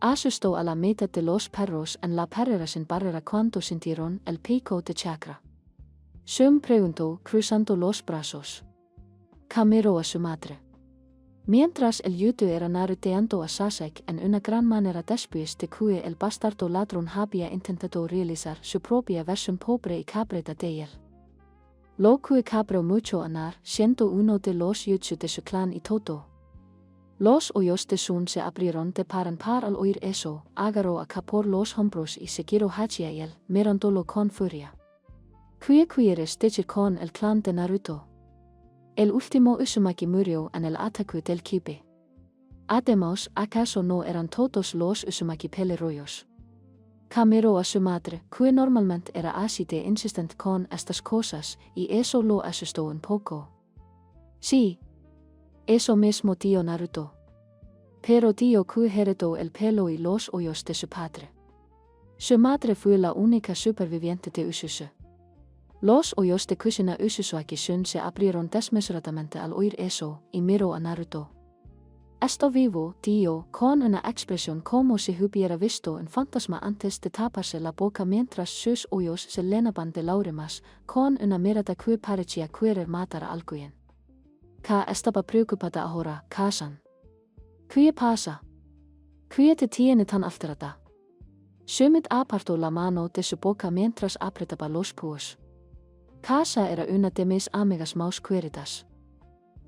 Speaker 1: Asustó a la meta de los perros en la perrera sin barrera cuando sintieron el pico de chakra. Shum preguntó cruzando los brazos. Miró a su madre. Mientras el yutu era naruteando a Sasuke en una gran manera después de que el bastardo ladrón había intentado realizar su propia versión pobre y cabrita de él. Lo que cabró mucho a Nar, siendo uno de los jutsu de su clan y todo. Los ojos de Sun se abrieron de par en par al oír eso, agarró a por los hombros y se giró hacia él, mirándolo con furia. ¿Qué quieres decir con el clan de Naruto? El último Uzumaki murió en el ataque del Kibe. Además, ¿acaso no eran todos los Uzumaki peligrosos? Miró a su madre, que normalmente era así de insistente con estas cosas, y eso lo asustó un poco. Sí. Eso mismo tío Naruto. Pero tío que heredó el pelo y los ojos de su padre. Su madre fue la única superviviente de Ususu. Los ojos de Kushina Uzumaki-sun se abrieron desmesuradamente al oír eso, y miró a Naruto. Esto vivo, tío, con una expresión como si hubiera visto un fantasma antes de taparse la boca mientras sus ojos se llenaban de lágrimas, con una mirada que parecía querer matar a alguien. Estaba preocupada ahora, Kazan. ¿Qué pasa? ¿Qué te tiene tan alterada? Sumit apartó la mano de su boca mientras apretaba los puños. Kasa era una de mis amigas más queridas.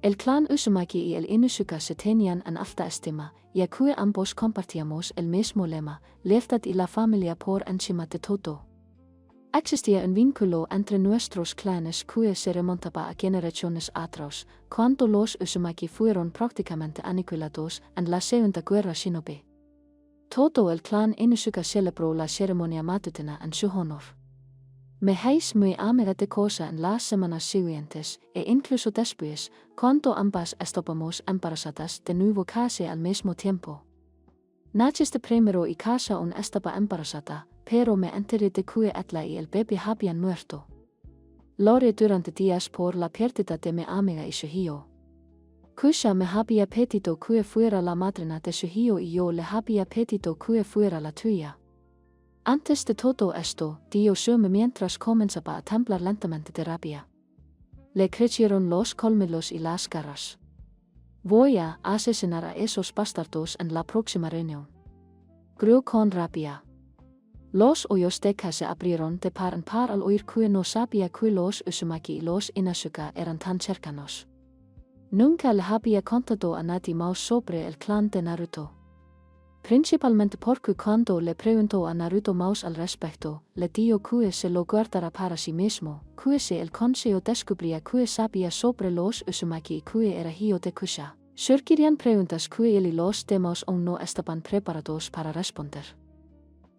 Speaker 1: El clan Uzumaki y el Inuzuka se tenían en alta estima, ya que ambos compartíamos el mismo lema, lealtad y la familia por encima de todo. Existía un vínculo entre nuestros clanes que se remontaba a generaciones atrás, cuando los Uzumaki fueron prácticamente aniquilados en la Segunda Guerra Shinobi. Todo el clan Inuzuka celebró la ceremonia matutina en su honor. Me hice muy amiga de cosa en las semanas siguientes, e incluso después, cuando ambas estábamos embarazadas de nuevo casi al mismo tiempo. Nachiste primero y casa aún estaba embarazada, pero me enteré de que ella y el bebé habían muerto. Lloré durante días por la pérdida de mi amiga y su hijo. Kusha me había pedido que fuera la madrina de su hijo y yo le había pedido que fuera la tuya. Antes de todo esto, dio sume mientras comenzaba a temblar lentamente de rabia. Le crecieron los colmillos y las garras. Voy a asesinar a esos bastardos en la próxima reunión. Gritó con rabia. Los ojos de Ka se abrieron de par en par al oír que no sabía que los Uzumaki y los Inuzuka eran tan cercanos. Nunca le había contado a nadie más sobre el clan de Naruto. Principalmente porque cuando le preguntó a Naruto más al respecto, le dijo que se lo guardara para sí mismo, que si el consejo descubría que sabía sobre los Uzumaki y que era hijo de Kusha, surgirían preguntas que él y los demás aún no estaban preparados para responder.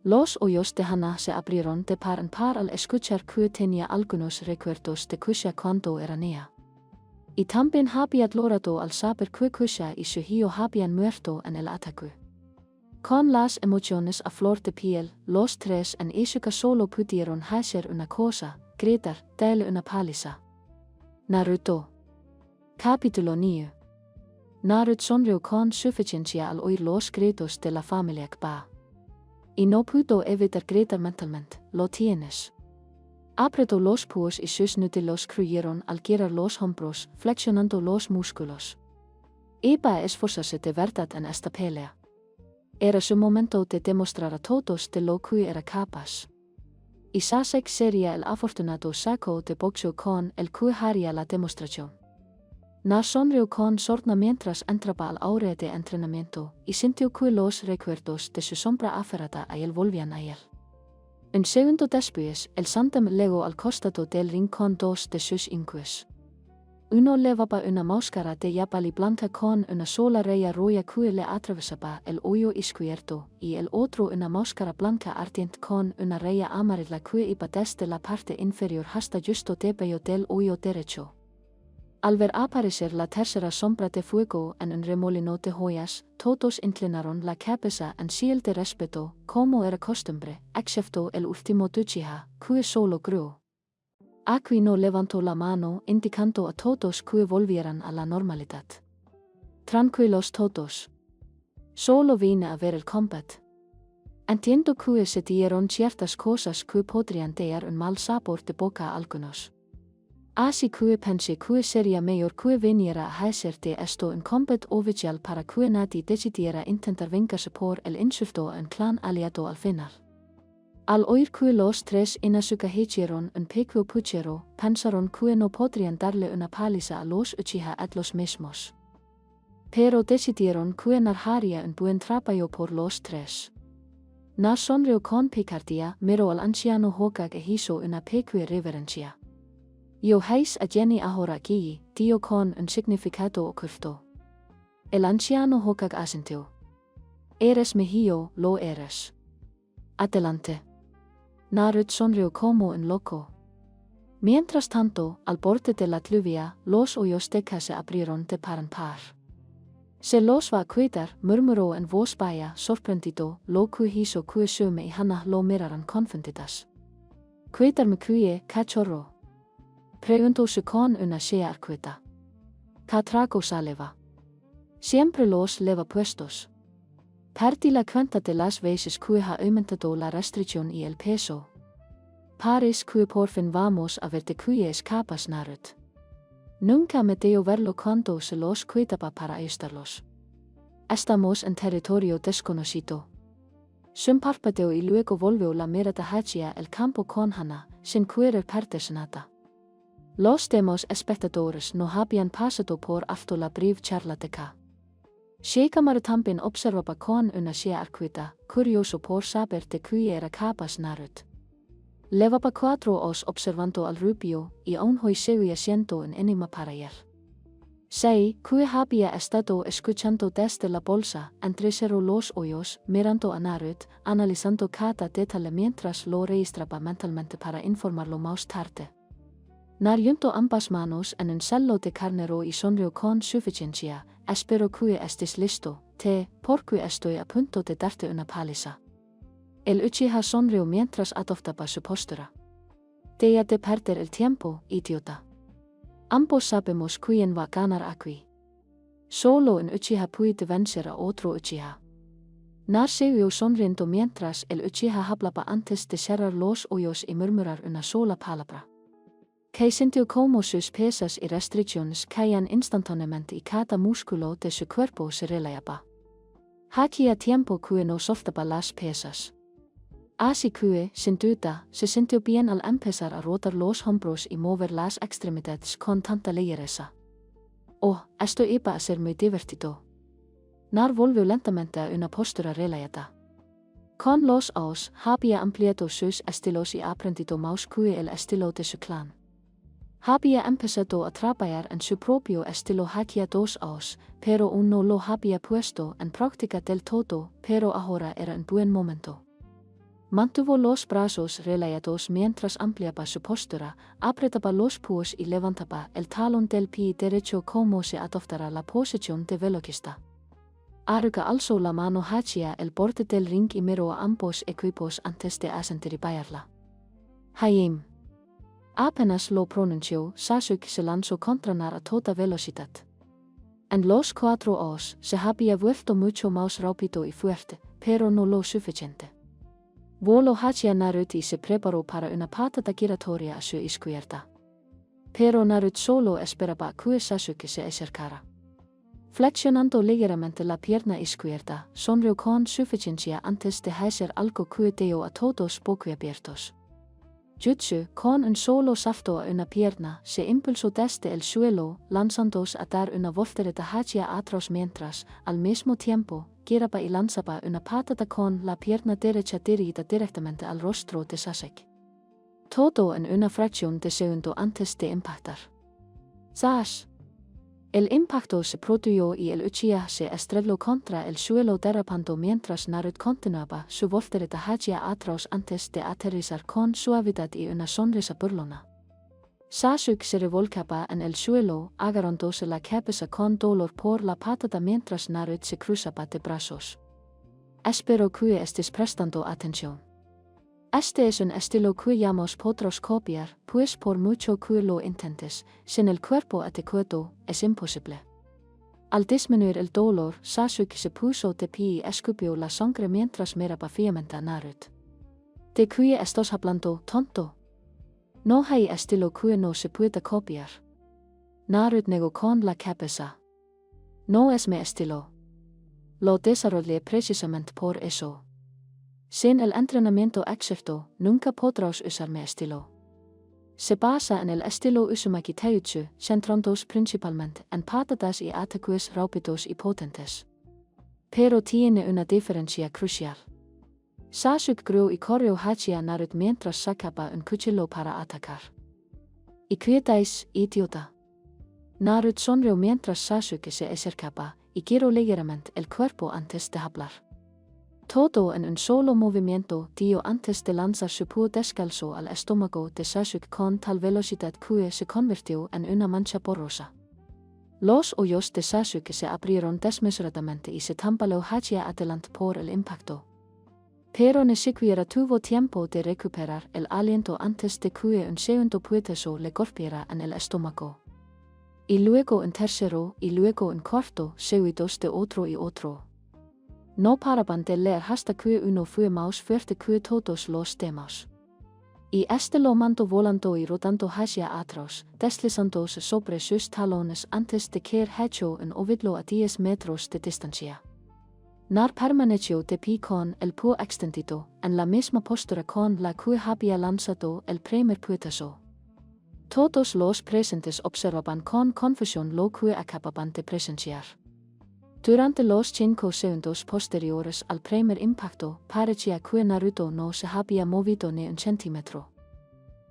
Speaker 1: Los ojos de Hana se abrieron de par en par al escuchar que tenía algunos recuerdos de Kusha cuando era niña. Y también había logrado al saber que Kusha y su hijo habían muerto en el ataque. Con las emociones a flor de piel, los tres en Izuka solo pudieron hacer una cosa, gritar, darle una paliza. Naruto. Capítulo 9. Naruto sonrió con suficiencia al oír los gritos de la familia Kba. Y no pudo evitar gritar mentalmente, ¿lo tienes? Apreto los púos y sus nútilos creyeron al girar los hombros, flexionando los músculos. Iba a esforzarse de verdad en esta pelea. Era su momento de demostrar a todos de lo que era capaz. Y Sasek sería el afortunado saco de boxeo con el que haría la demostración. Nar sonrió con sorna mientras entraba al aula de entrenamiento y sintió que los recuerdos de su sombra aferrada a él volvían a él. Un segundo después, el Santam llegó al costado del ring con dos de sus hijos. Uno llevaba una máscara de yabali blanca con una sola raya roja que le atravesaba el hoyo izquierdo, y el otro una máscara blanca ardiente con una raya amarilla que iba desde la parte inferior hasta justo debajo del hoyo derecho. Al ver aparecer la tercera sombra de fuego en un remolino de joyas, todos inclinaron la cabeza en señal de respeto, como era costumbre, excepto el último Uchiha, que solo gruó. Aquino levantó la mano, indicando a todos que volvieran a la normalidad. Tranquilos todos. Solo vine a ver el combate. Entiendo que se dieron ciertas cosas que podrían dar un mal sabor de boca a algunos. Así que pensé que sería mejor que viniera a hacer de esto un combate oficial para que nadie decidiera intentar vengarse por el insulto a un clan aliado al final. Al oír que los tres Inosuke hicieron un pequeño puchero, pensaron que no podrían darle una paliza a los Uchiha at los mismos. Pero decidieron que Nar haría un buen trabajo por los tres. Nar sonrió con picardía, miró al anciano Hokage e hizo una pequeña reverencia. Yo heis a Jenny ahora aquí, dio con un significado oculto. El anciano Hokage asintió. Eres mi hijo, lo eres. Adelante. Naruto sonrió como un loco. Mientras tanto, al borde de la lluvia, los hoyos de casa se abrieron de par en par. Se los va a cuidar, murmuró en voz baja, sorprendido, lo que hizo que Sume y Hana lo miraran confundidas. ¿Cuidarme que, cachorro? Preguntóse con una sea arcueta. ¿Qué trago saliva? Siempre los lleva puestos. Perdí la cuenta de las veces que ha aumentado la restricción y el peso. Parece que por fin vamos a ver de que es capaz Naruto. Nunca me dio verlo cuando se los cuidaba para ayudarlos. Estamos en territorio desconocido. Sun parpadeó y luego volvió la mirada hacia el campo con Hana, sin querer perderse nada. Los demás espectadores no habían pasado por alto la breve charla de K. Shikamaru también observaba con una sea arcueta, curioso por saber de qué era capaz Naruto. Llevaba 4 horas observando al rubio, y aún hoy seguía siendo un enigma para él. Sei, que había estado escuchando desde la bolsa, entre los hoyos, mirando a Naruto, analizando cada detalle mientras lo registraba mentalmente para informarlo más tarde. Nar juntó ambas manos en un cello de carnero y sonrió con suficiencia. Espero que estés listo, porque estoy a punto de darte una paliza. El Uchiha sonrió mientras adoptaba su postura. Deja de perder el tiempo, idiota. Ambos sabemos quién va a ganar aquí. Solo un Uchiha puede vencer a otro Uchiha. Nar siguió sonriendo mientras el Uchiha hablaba antes de cerrar los ojos y murmurar una sola palabra. Que sintió como sus pesas y restricciones caían instantáneamente y cada músculo de su cuerpo se relajaba. Hacía tiempo que no soltaba las pesas. Así que, sin duda, se sintió bien al empezar a rotar los hombros y mover las extremidades con tanta ligereza. Oh, esto iba a ser muy divertido. Nar volvió lentamente a una postura relajada. Con los años, había ampliado sus estilos y aprendido más que el estilo de su clan. Había empezado a trabajar en su propio estilo hacía 2 años, pero aún no lo había puesto en práctica del todo, pero ahora era un buen momento. Mantuvo los brazos relajados mientras ampliaba su postura, apretaba los puños y levantaba el talón del pie derecho como si adoptara la posición de velocista. Aruka alzó la mano hacia el borde del ring y miró a ambos equipos antes de asentir y bailarla. Hayim. Apenas lo pronunció, Sasuke se lanzó contra Nar a toda velocidad. En los 4 años se había vuelto mucho más rápido y fuerte, pero no lo suficiente. Vuolo hachia narut y se preparó para una patata giratoria a su izquierda. Pero narut solo esperaba que Sasuke se acercara. Flexionando ligeramente la pierna izquierda, sonrió con suficiencia antes de hacer algo que dio a todos boquiabiertos. Jutsu, con un solo salto a una pierna, se impulsó desde el suelo, lanzándose a dar una voltereta hacia atrás mientras, al mismo tiempo, giraba y lanzaba una patada con la pierna derecha dirigida directamente al rostro de Sasuke. Todo en una fracción de segundo antes de impactar. ¡Zas! El impacto se produjo y el Uchiha se estrelló contra el suelo derrapando mientras Naruto continuaba su voltereta hacia atrás antes de aterrizar con suavidad y una sonrisa burlona. Sasuke se revolcaba en el suelo, agarrándose la cabeza con dolor por la patada mientras Naruto se cruzaba de brazos. Espero que estés prestando atención. Este es un estilo que podrás copiar, pues por mucho que lo intentes, sin el cuerpo adecuado, es imposible. Al disminuir el dolor, Sasuke se puso de pie y escupió la sangre mientras miraba fijamente a Naruto. ¿De qué estás hablando, tonto? No hay estilo que no se pueda copiar. Naruto negó con la cabeza. No es mi estilo. Lo desarrollé precisamente por eso. Sin el entrenamiento exacto, nunca podrás usar mi estilo. Se basa en el estilo Uzumaki Taijutsu, centrándose principalmente en patadas y ataques rápidos y potentes. Pero tiene una diferencia crucial. Sasuke grew y corrió hacia Naruto mientras sacaba un cuchillo para atacar. ¿Y quietáis, idiota? Naruto sonrió mientras Sasuke se acercaba, y giró ligeramente el cuerpo antes de hablar. Todo en un solo movimiento dio antes de lanzar su púa descalzo al estómago de Sasuke con tal velocidad que se convirtió en una mancha borrosa. Los ojos de Sasuke se abrieron desmesuradamente y se tambaleó hacia adelante por el impacto. Pero ni siquiera tuvo tiempo de recuperar el aliento antes de que un segundo puñetazo le golpeara en el estómago. Y luego un tercero y luego un cuarto, seguidos de otro y otro. No paraban de leer hasta que uno fue más fuerte que todos los demás. Y este lo mandó volando y rodando hacia atrás, deslizándose sobre sus talones antes de caer hecho un ovidlo a 10 metros de distancia. Nar permaneció de pie con el púa extendido, en la misma postura con la que había lanzado el primer puñetazo. Todos los presentes observaban con confusión lo que acababan de presenciar. Durante los 5 segundos posteriores al primer impacto, parecía que Naruto no se había movido ni un centímetro.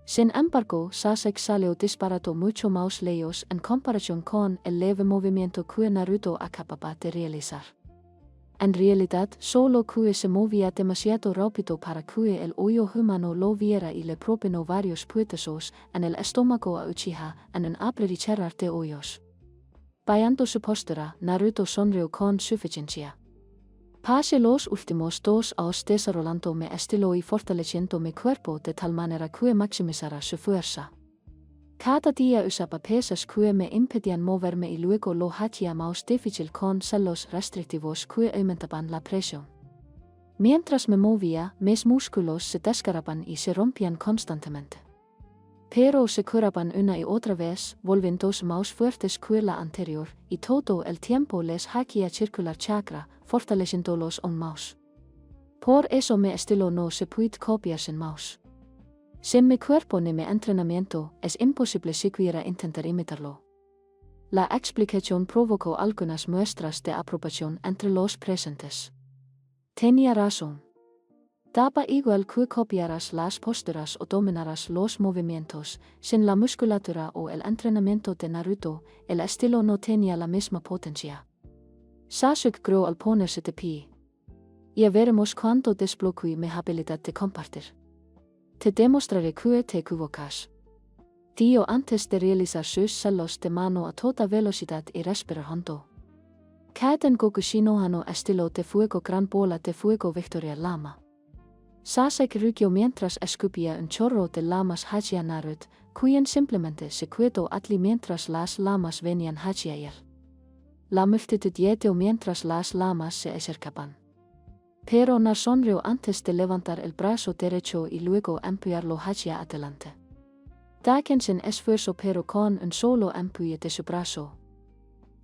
Speaker 1: Sin embargo, Sasuke salió disparado mucho más lejos en comparación con el leve movimiento que Naruto acababa de realizar. En realidad, solo que se movía demasiado rápido para que el ojo humano lo viera y le propinó varios puñetazos en el estómago a Uchiha en un abrir y cerrar de ojos. Viendo su postura, Naruto sonrió con suficiencia. Pasé los últimos 2 años desarrollando mi estilo y fortaleciendo mi cuerpo de tal manera que maximizara su fuerza. Cada día usaba pesas que me impedían moverme y luego lo hacía más difícil con celos restrictivos que aumentaban la presión. Mientras me movía, mis músculos se desgarraban y se rompían constantemente. Pero se curaban una y otra vez, volviéndose más fuertes que la anterior, y todo el tiempo les hacía circular chakra, fortaleciéndolos aún más. Por eso mi estilo no se puede copiar sin más. Sin mi cuerpo ni mi entrenamiento, es imposible siquiera intentar imitarlo. La explicación provocó algunas muestras de aprobación entre los presentes. Tenía razón. Daba igual que copiaras las posturas o dominaras los movimientos, sin la musculatura o el entrenamiento de Naruto, el estilo no tenía la misma potencia. Sasuke grew al ponerse de pie. Ya veremos cuánto desbloqueé mi habilidad de compartir. Te demostraré que te equivocas. Dio antes de realizar sus celos de mano a toda velocidad y respirar hondo. Kaiden Gokushi no Hano estilo de fuego gran bola de fuego Victoria Lama. Sasuke rugió mientras escupía un chorro de llamas hacia Naruto, quien simplemente se quedó allí mientras las llamas venían hacia él. La multitud yetó mientras las llamas se acercaban. pero no sonrió antes de levantar el brazo derecho y luego empujarlo hacia adelante. Dickinson esfuerzo pero con un solo empuje de su brazo.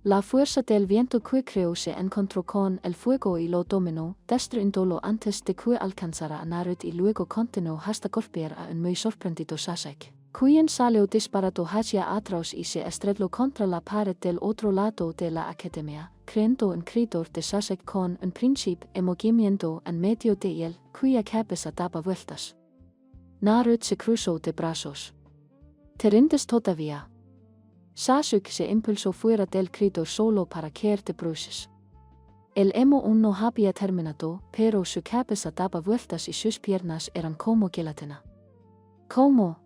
Speaker 1: La fuerza del viento que creó se encontró con el fuego y lo dominó, destruyéndolo antes de que alcanzara a Narut y luego continuó hasta golpear a un muy sorprendido Sasek, quien salió disparado hacia atrás y se estrelló contra la pared del otro lado de la academia, creando un corredor de Sasek con un príncipe en movimiento en medio de él, cuya cabeza daba vueltas. Narut se cruzó de brazos. ¿Te rindes todavía? Sasek se impulsó fuera del corredor solo para caer de bruces. El emo aún no había terminado, pero su cabeza daba vueltas y sus piernas eran como gelatina. ¿Cómo?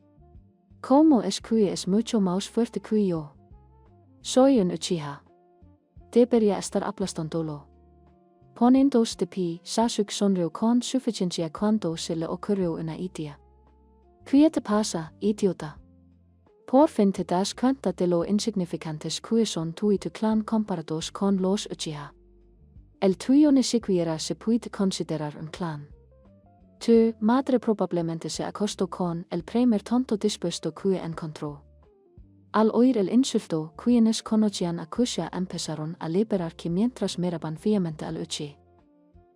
Speaker 1: ¿Cómo es que es mucho más fuerte que yo? Soy un Uchiha. Debería estar aplastándolo. Poniéndose de pie, Sasek sonrió con suficiencia cuando se le ocurrió una idea. ¿Qué te pasa, idiota? Por fin te das cuenta de lo insignificantes que son tú y tu clan comparados con los Uchiha. El tuyo ni siquiera se puede considerar un clan. Tu madre probablemente se acostó con el primer tonto dispuesto que encontró. Al oír el insulto, quienes conocían a Kusha empezaron a liberarse mientras miraban fijamente al Uchi.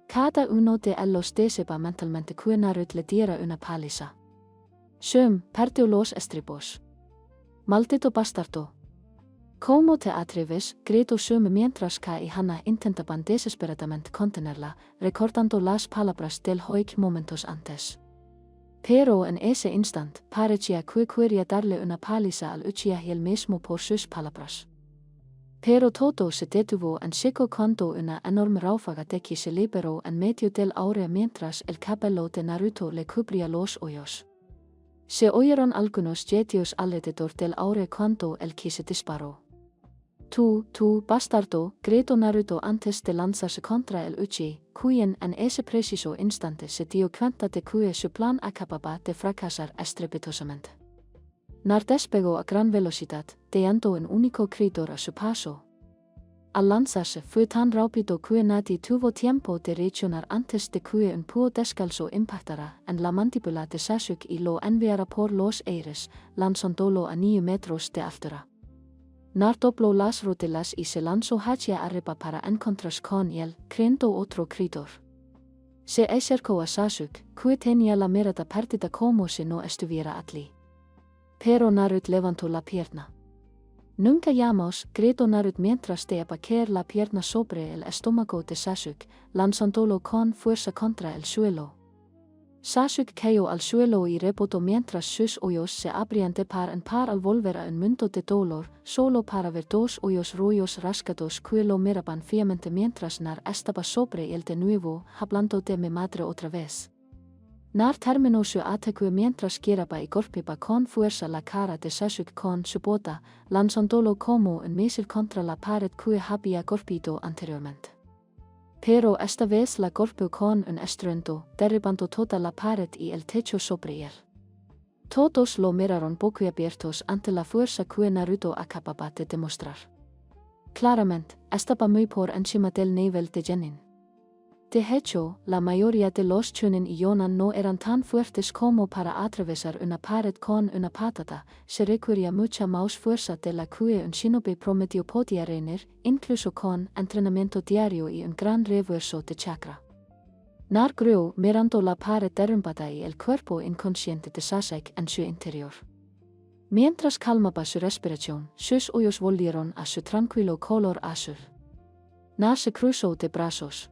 Speaker 1: Cada uno de ellos deseaba mentalmente que Narut le diera una paliza. Perdió los estribos. Maldito bastardo. ¿Cómo te atreves? Gritó Shum mientras Kai y Hannah intentaban desesperadamente contenerla, recordando las palabras del Hoik momentos antes. Pero en ese instante, parecía que quería darle una paliza al Uchiha él mismo por sus palabras. Pero todo se detuvo en seco cuando una enorme ráfaga de ki se liberó en medio del aire mientras el cabello de Naruto le cubría los hoyos. Se oyeron algunos getidos alrededor del aire cuando el ki se disparó. Tú, bastardo, gritó Naruto antes de lanzarse contra el Uchi, quien en ese preciso instante se dio cuenta de que su plan acababa de fracasar estrepitosamente. Nar despegó a gran velocidad, dejando un único corredor a su paso. Al lanzarse fue tan rápido que nadie tuvo tiempo de reaccionar antes de que un púo descalzo impactara en la mandíbula de Sasuke y lo enviara por los aires, lanzándolo a 9 metros de altura. Nar dobló las rodillas y se lanzó hacia arriba para encontrarse con él, creando otro corredor. Se acercó a Sasuke, que tenía la mirada perdida como si no estuviera allí. Pero Naruto levantó la pierna. Nunca llamas, gritó Naruto mientras dejaba caer la pierna sobre el estómago de Sasuke, lanzándolo con fuerza contra el suelo. Sasuke cayó al suelo y rebotó mientras sus ojos se abrían de par en par al volver a un mundo de dolor, solo para ver dos ojos rojos rasgados que lo miraban fijamente mientras Nar estaba sobre él de nuevo, hablando de mi madre otra vez. Nar terminó su ataque mientras giraba y golpeaba con fuerza la cara de Sasuke con su bota, lanzándolo como un misil contra la pared que había golpeado anteriormente. Pero esta vez la golpeó con un estruendo, derribando toda la pared y el techo sobre él. Todos lo miraron boquiabiertos ante la fuerza que Naruto acababa de demostrar. Claramente, estaba muy por encima del nivel de Genin. De hecho, la mayoría de los Chunin y Yonan no eran tan fuertes como para atravesar una pared con una patada, se requería mucha más fuerza de la que un shinobi promedio podía reunir, incluso con entrenamiento diario y un gran refuerzo de chakra. Nar grew mirando la pared derrumbada y el cuerpo inconsciente de Sasuke en su interior. Mientras calmaba su respiración, sus ojos volvieron a su tranquilo color azul. Nar se cruzó de brazos.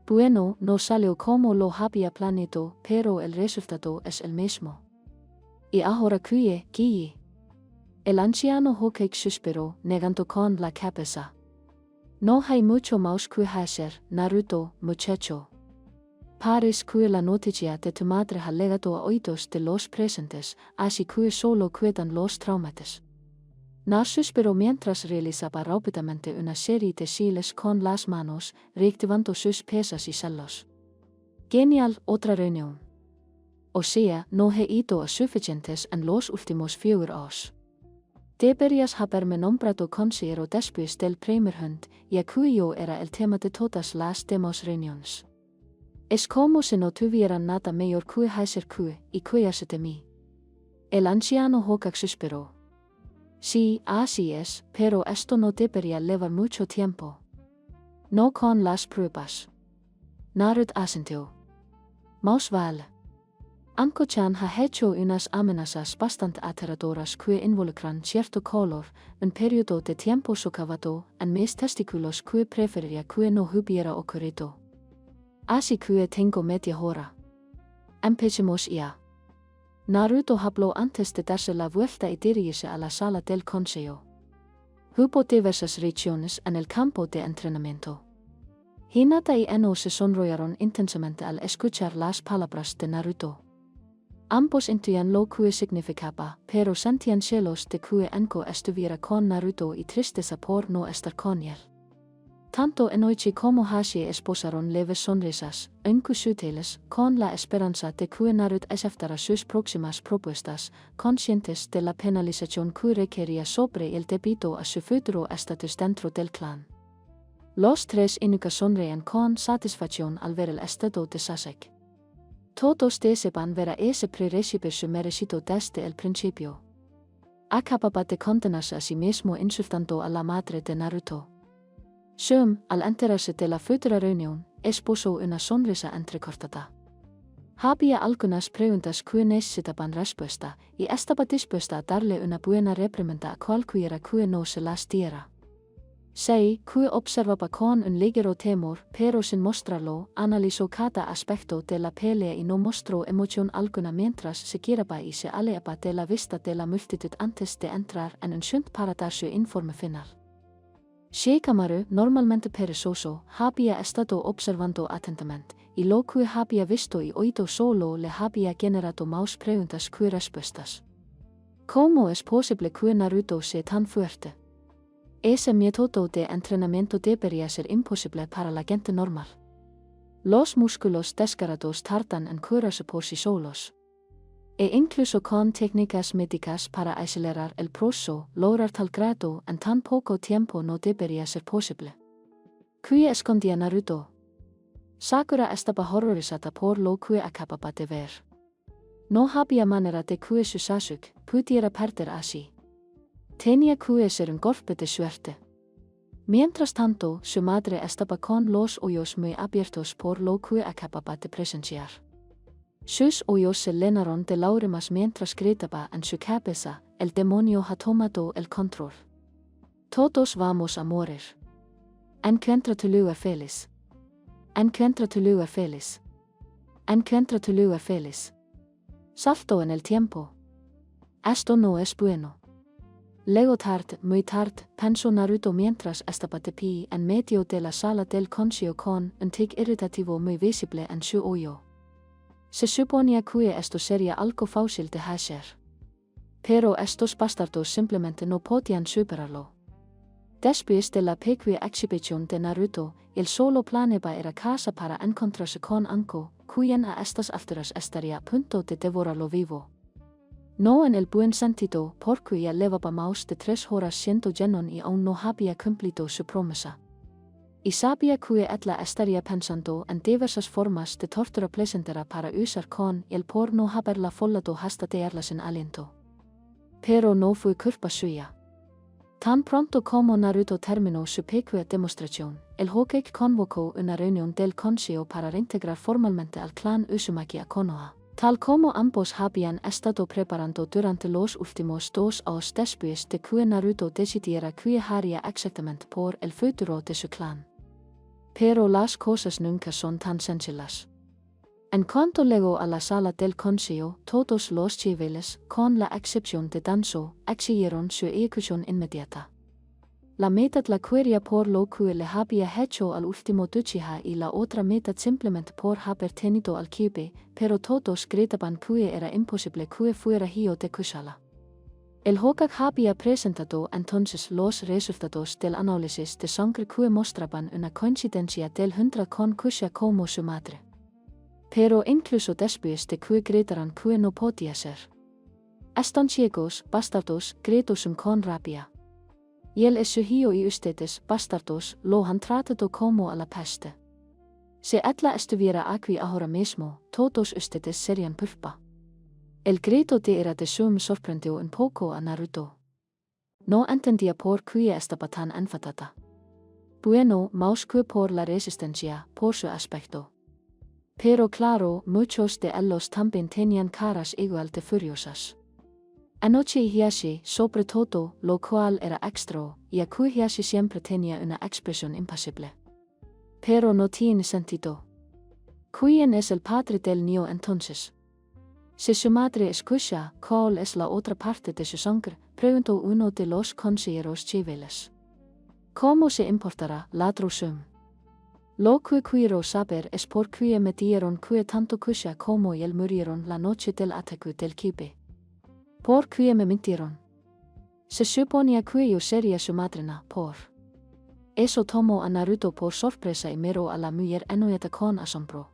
Speaker 1: Bueno, no salió como lo había planeado, pero el resultado es el mismo. Y ahora Guille. El anciano Hokage suspiró, negando con la cabeza. No hay mucho más que hacer, Naruto, muchacho. Parece que la noticia de tu madre ha llegado a oídos de los presentes, así que solo quedan los traumates. Nar suspiró mientras realizaba rápidamente una serie de giles con las manos, reactivando sus pesas y celos. Genial, otra reunión. O sea, no he ido a suficientes en los últimos 4 años. Deberías haberme nombrado consejero después del primer hunt, ya que yo era el tema de todas las demás reuniones. Es como se no tuvieran nada mejor que hacer que, y cuidarse de mí. El anciano Hokak suspiró. Sí, así es, pero esto no debería llevar mucho tiempo. No con las pruebas. Narut asintió. Más vale. Anko-chan ha hecho unas amenazas bastante aterradoras que involucran cierto color, un periodo de tiempo socavado, en mis testículos que preferiría que no hubiera ocurrido. Así que tengo media hora. Empecemos ya. Naruto habló antes de darse la vuelta y dirigirse a la sala del consejo. Hubo diversas regiones en el campo de entrenamiento. Hinata y Eno se sonrojaron intensamente al escuchar las palabras de Naruto. Ambos intuían lo que significaba, pero sentían celos de que Enko estuviera con Naruto y tristeza por no estar con él. Tanto Enoichi como Hashi esposaron leves sonrisas, aunque sutiles, con la esperanza de que Naruto aceptara sus próximas propuestas, conscientes de la penalización que requería sobre el debido a su futuro estatus dentro del clan. Los tres Inuka sonreían con satisfacción al ver el estado de Sasuke. Todos deseaban ver a ese recibir su merecido desde el principio. Acababa de condenarse a sí mismo insultando a la madre de Naruto. Shum, al enterarse de la futura reunión, esbozó una sonrisa entrecortada. Había algunas preguntas que necesitaban respuesta, y estaba dispuesta a darle una buena reprimenda a cualquiera que no se las diera. Sei, que observaba con un ligero temor, pero sin mostrarlo, analizó cada aspecto de la pelea y no mostró emoción alguna mientras se giraba y se alejaba de la vista de la multitud antes de entrar en un shunt para dar su informe final. Shikamaru, normalmente perezoso, había estado observando atentamente, y lo que había visto y oído solo le había generado más preguntas que respuestas. ¿Cómo es posible que Naruto sea tan fuerte? Ese método de entrenamiento debería ser imposible para la gente normal. Los músculos desgarrados tardan en curarse por sí solos. E incluso con técnicas médicas para acelerar el proceso, lograr tal grado en tan poco tiempo no debería ser posible. ¿Qué escondía Naruto? Sakura estaba horrorizada por lo que acababa de ver. No había manera de que su Sasuke pudiera perder así. Tenía que ser un golpe de suerte. Mientras tanto, su madre estaba con los ojos muy abiertos por lo que acababa de presenciar. Sus ojos se llenaron de lágrimas mientras gritaba en su cabeza, el demonio ha tomado el control. Todos vamos a morir. Encuentra tu lugar feliz. Encuentra tu lugar feliz. Encuentra tu lugar feliz. Saltó en el tiempo. Esto no es bueno. Luego tarde, muy tarde, pensó Naruto mientras estaba de pie en medio de la sala del consejo con un tic irritativo muy visible en su ojo. Se suponía que esto sería algo fácil de hacer. Pero estos bastardos simplemente no podían superarlo. Después de la pequeña exhibición de Naruto, el solo planeaba ir a casa para encontrarse con Anko, quien a estas alturas estaría a punto de devorarlo vivo. No en el buen sentido, porque ya llevaba más de 3 horas siendo lleno y aún no había cumplido su promesa. Y sabía que ella estaría pensando en diversas formas de tortura placentera para usar con él por no haberla follado hasta darla sin aliento. Pero no fue culpa suya. Tan pronto como Naruto terminó su pequeña demostración, el Hokage convocó una reunión del consejo para reintegrar formalmente al clan Uzumaki a Konoha, tal como ambos habían estado preparando durante los últimos 2 años después de que Naruto decidiera qué haría exactamente por el futuro de su clan. Pero las cosas nunca son tan sencillas. En cuanto llegó a la sala del consejo, todos los civiles, con la excepción de Danzo, exigieron su ejecución inmediata. La mitad la quería por lo que le había hecho al último Uchiha y la otra mitad simplemente por haber tenido al Kyuubi, pero todos gritaban que era imposible que fuera hijo de Kushala. El Hokage había presentado entonces los resultados del análisis de sangre que mostraban una coincidencia del 100 con Kusha como su madre. Pero incluso después de que gritaran que no podía ser. Están ciegos, bastardos, gritó con rabia. Y él es su hijo y ustedes, bastardos, lo han tratado como a la peste. Se ella estuviera aquí ahora mismo, todos ustedes serían pulpa. El grito de era de sum sorprendió un poco a Naruto. No entendía por qué estaba tan enfadada. Bueno, más que por la resistencia, por su aspecto. Pero claro, muchos de ellos también tenían caras igual de furiosas. Anoche Hiashi, sobre todo, lo cual era extra, ya que Hiashi siempre tenía una expresión impasible. Pero no tiene sentido. ¿Quién es el padre del niño entonces? Si su madre es Kusha, ¿cuál es la otra parte de su sangre? Preguntó uno de los consejeros civiles. ¿Cómo se importará, ladró Sum? Lo que quiero saber es por qué me dieron que tanto Kusha como él murieron la noche del ataque del Kibe. ¿Por qué me mintieron? Se suponía que yo sería su madrina, por. Eso tomó a Naruto por sorpresa y miró a la mujer enojada con asombro.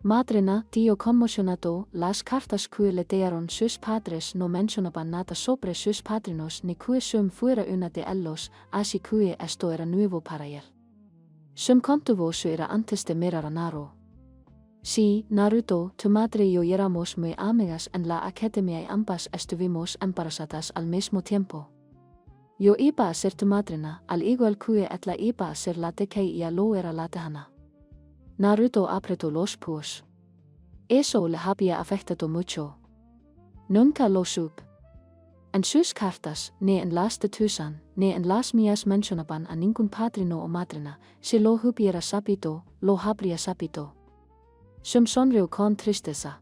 Speaker 1: Madrina, dio conmocionado, las cartas que le dieron sus padres no mencionaban nada sobre sus padrinos ni que Sum fuera una de ellos, así que esto era nuevo para él. Sum contuvo su ira antes de mirar a Naruto. Sí, Naruto, tu madre y yo éramos muy amigas en la academia y ambas estuvimos embarazadas al mismo tiempo. Yo iba a ser tu madrina, al igual que ella iba a ser la de que ella lo era la de Hana. Naruto apretó los puños. Eso le había afectado mucho. Nunca lo supe. En sus cartas, ni en las de Tusan, ni en las mías mencionaban a ningún padrino o madrina. Si lo hubiera sabido, lo habría sabido. Sum sonrió con tristeza.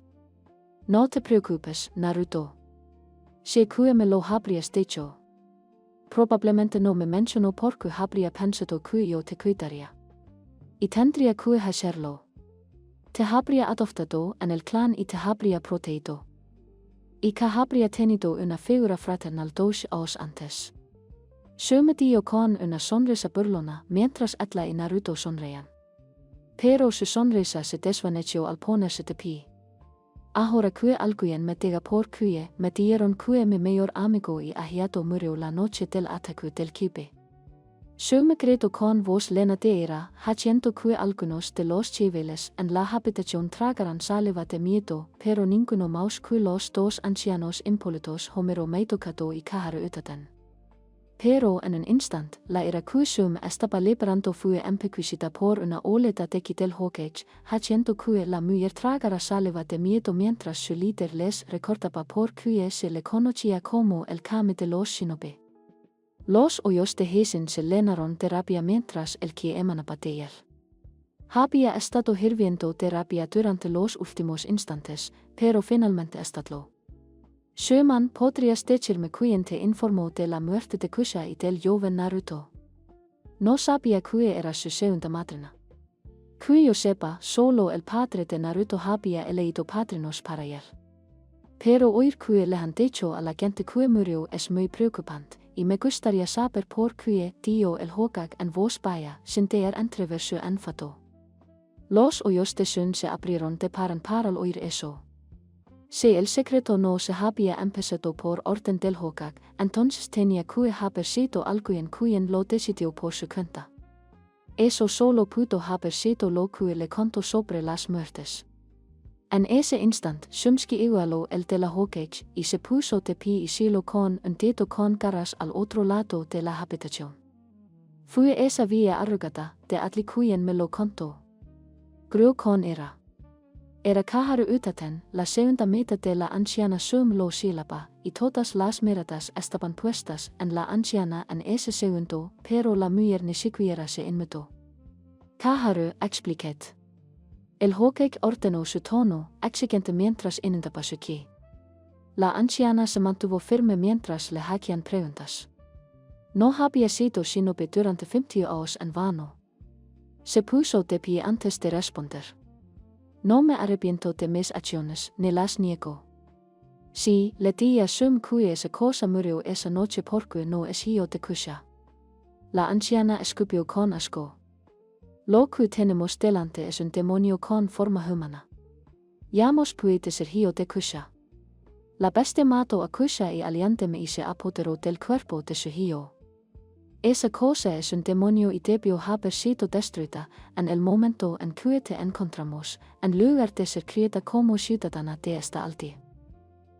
Speaker 1: No te preocupes, Naruto. Si que me lo habrías dicho. Probablemente no me mencionó porque habría pensado que yo te cuidaría. Y tendría que hacerlo. Te habría adoptado en el clan y te habría protegido. Y que habría tenido una figura fraternal 2 años antes. Sum dio con una sonrisa burlona mientras ella y Naruto sonreían. Pero su sonrisa se desvaneció al ponerse de pie. Ahora que alguien me diga por qué me dieron que mi mayor amigo y ahiato murió la noche del ataque del Kibe. Sum gritó con voz lena de ira, haciendo que algunos de los civiles en la habitación tragaran saliva de miedo, pero ninguno más que los 2 ancianos impolitos Homero Meitokado y Kaharu Utaten. Pero en un instante, la ira que Sum estaba liberando fue empecusida por una oleada de del Hokage, haciendo que la mujer tragara saliva de miedo mientras su líder les recordaba por qué se le conocía como el Kami de los Shinobi. Los ojos de Heisin se llenaron de rabia mientras el que emanaba de él. Había estado hirviendo de rabia durante los últimos instantes, pero finalmente estalló. Schumann, ¿podrías decirme quién te informó de la muerte de Kusha y del joven Naruto? No sabía que era su segunda madrina. Que yo sepa, solo el padre de Naruto había elegido padrinos para él. Pero oír que le han dicho a la gente que murió es muy preocupante, y me gustaría saber por qué dio el Hokage en voz baja sin der entrever su enfado. Los ojos de Sun se abrieron de par en par al oír eso. Si el secreto no se había empezado por orden del Hokage, entonces tenía que haber sido alguien quien lo decidió por su cuenta. Eso solo pudo haber sido lo que le contó sobre las muertes. En ese instante, Shumsky igualó el de la Hokage y se puso de pie y siló con un dedo con garras al otro lado de la habitación. Fue esa vía arrugada de Atli quien me lo contó. Gró con ira. Era Kaharu Utaten, la segunda mitad de la anciana Sum lo sílaba, y todas las miradas estaban puestas en la anciana en ese segundo, pero la mujer ni siquiera se inmutó. Kaharu, expliquet. El Hokage ordenó su tono, exigente mientras inundaba su ki. La anciana se mantuvo firme mientras le hacían preguntas. No había sido shinobi durante 50 años en vano. Se puso de pie antes de responder. No me arrepiento de mis acciones, ni las niego. Sí, le di a Sum que esa cosa murió esa noche porque no es hijo de Kusha. La anciana escupió con asco. Lo que tenemos delante es un demonio con forma humana. Yamos puede ser hijo de Kusha. La bestia mató a Kusha y aliándome y se apoderó del cuerpo de su hijo. Esa cosa es un demonio y debio haber sido destruida, en el momento en que te encontramos, en lugar de ser criada como ciudadana de esta aldea.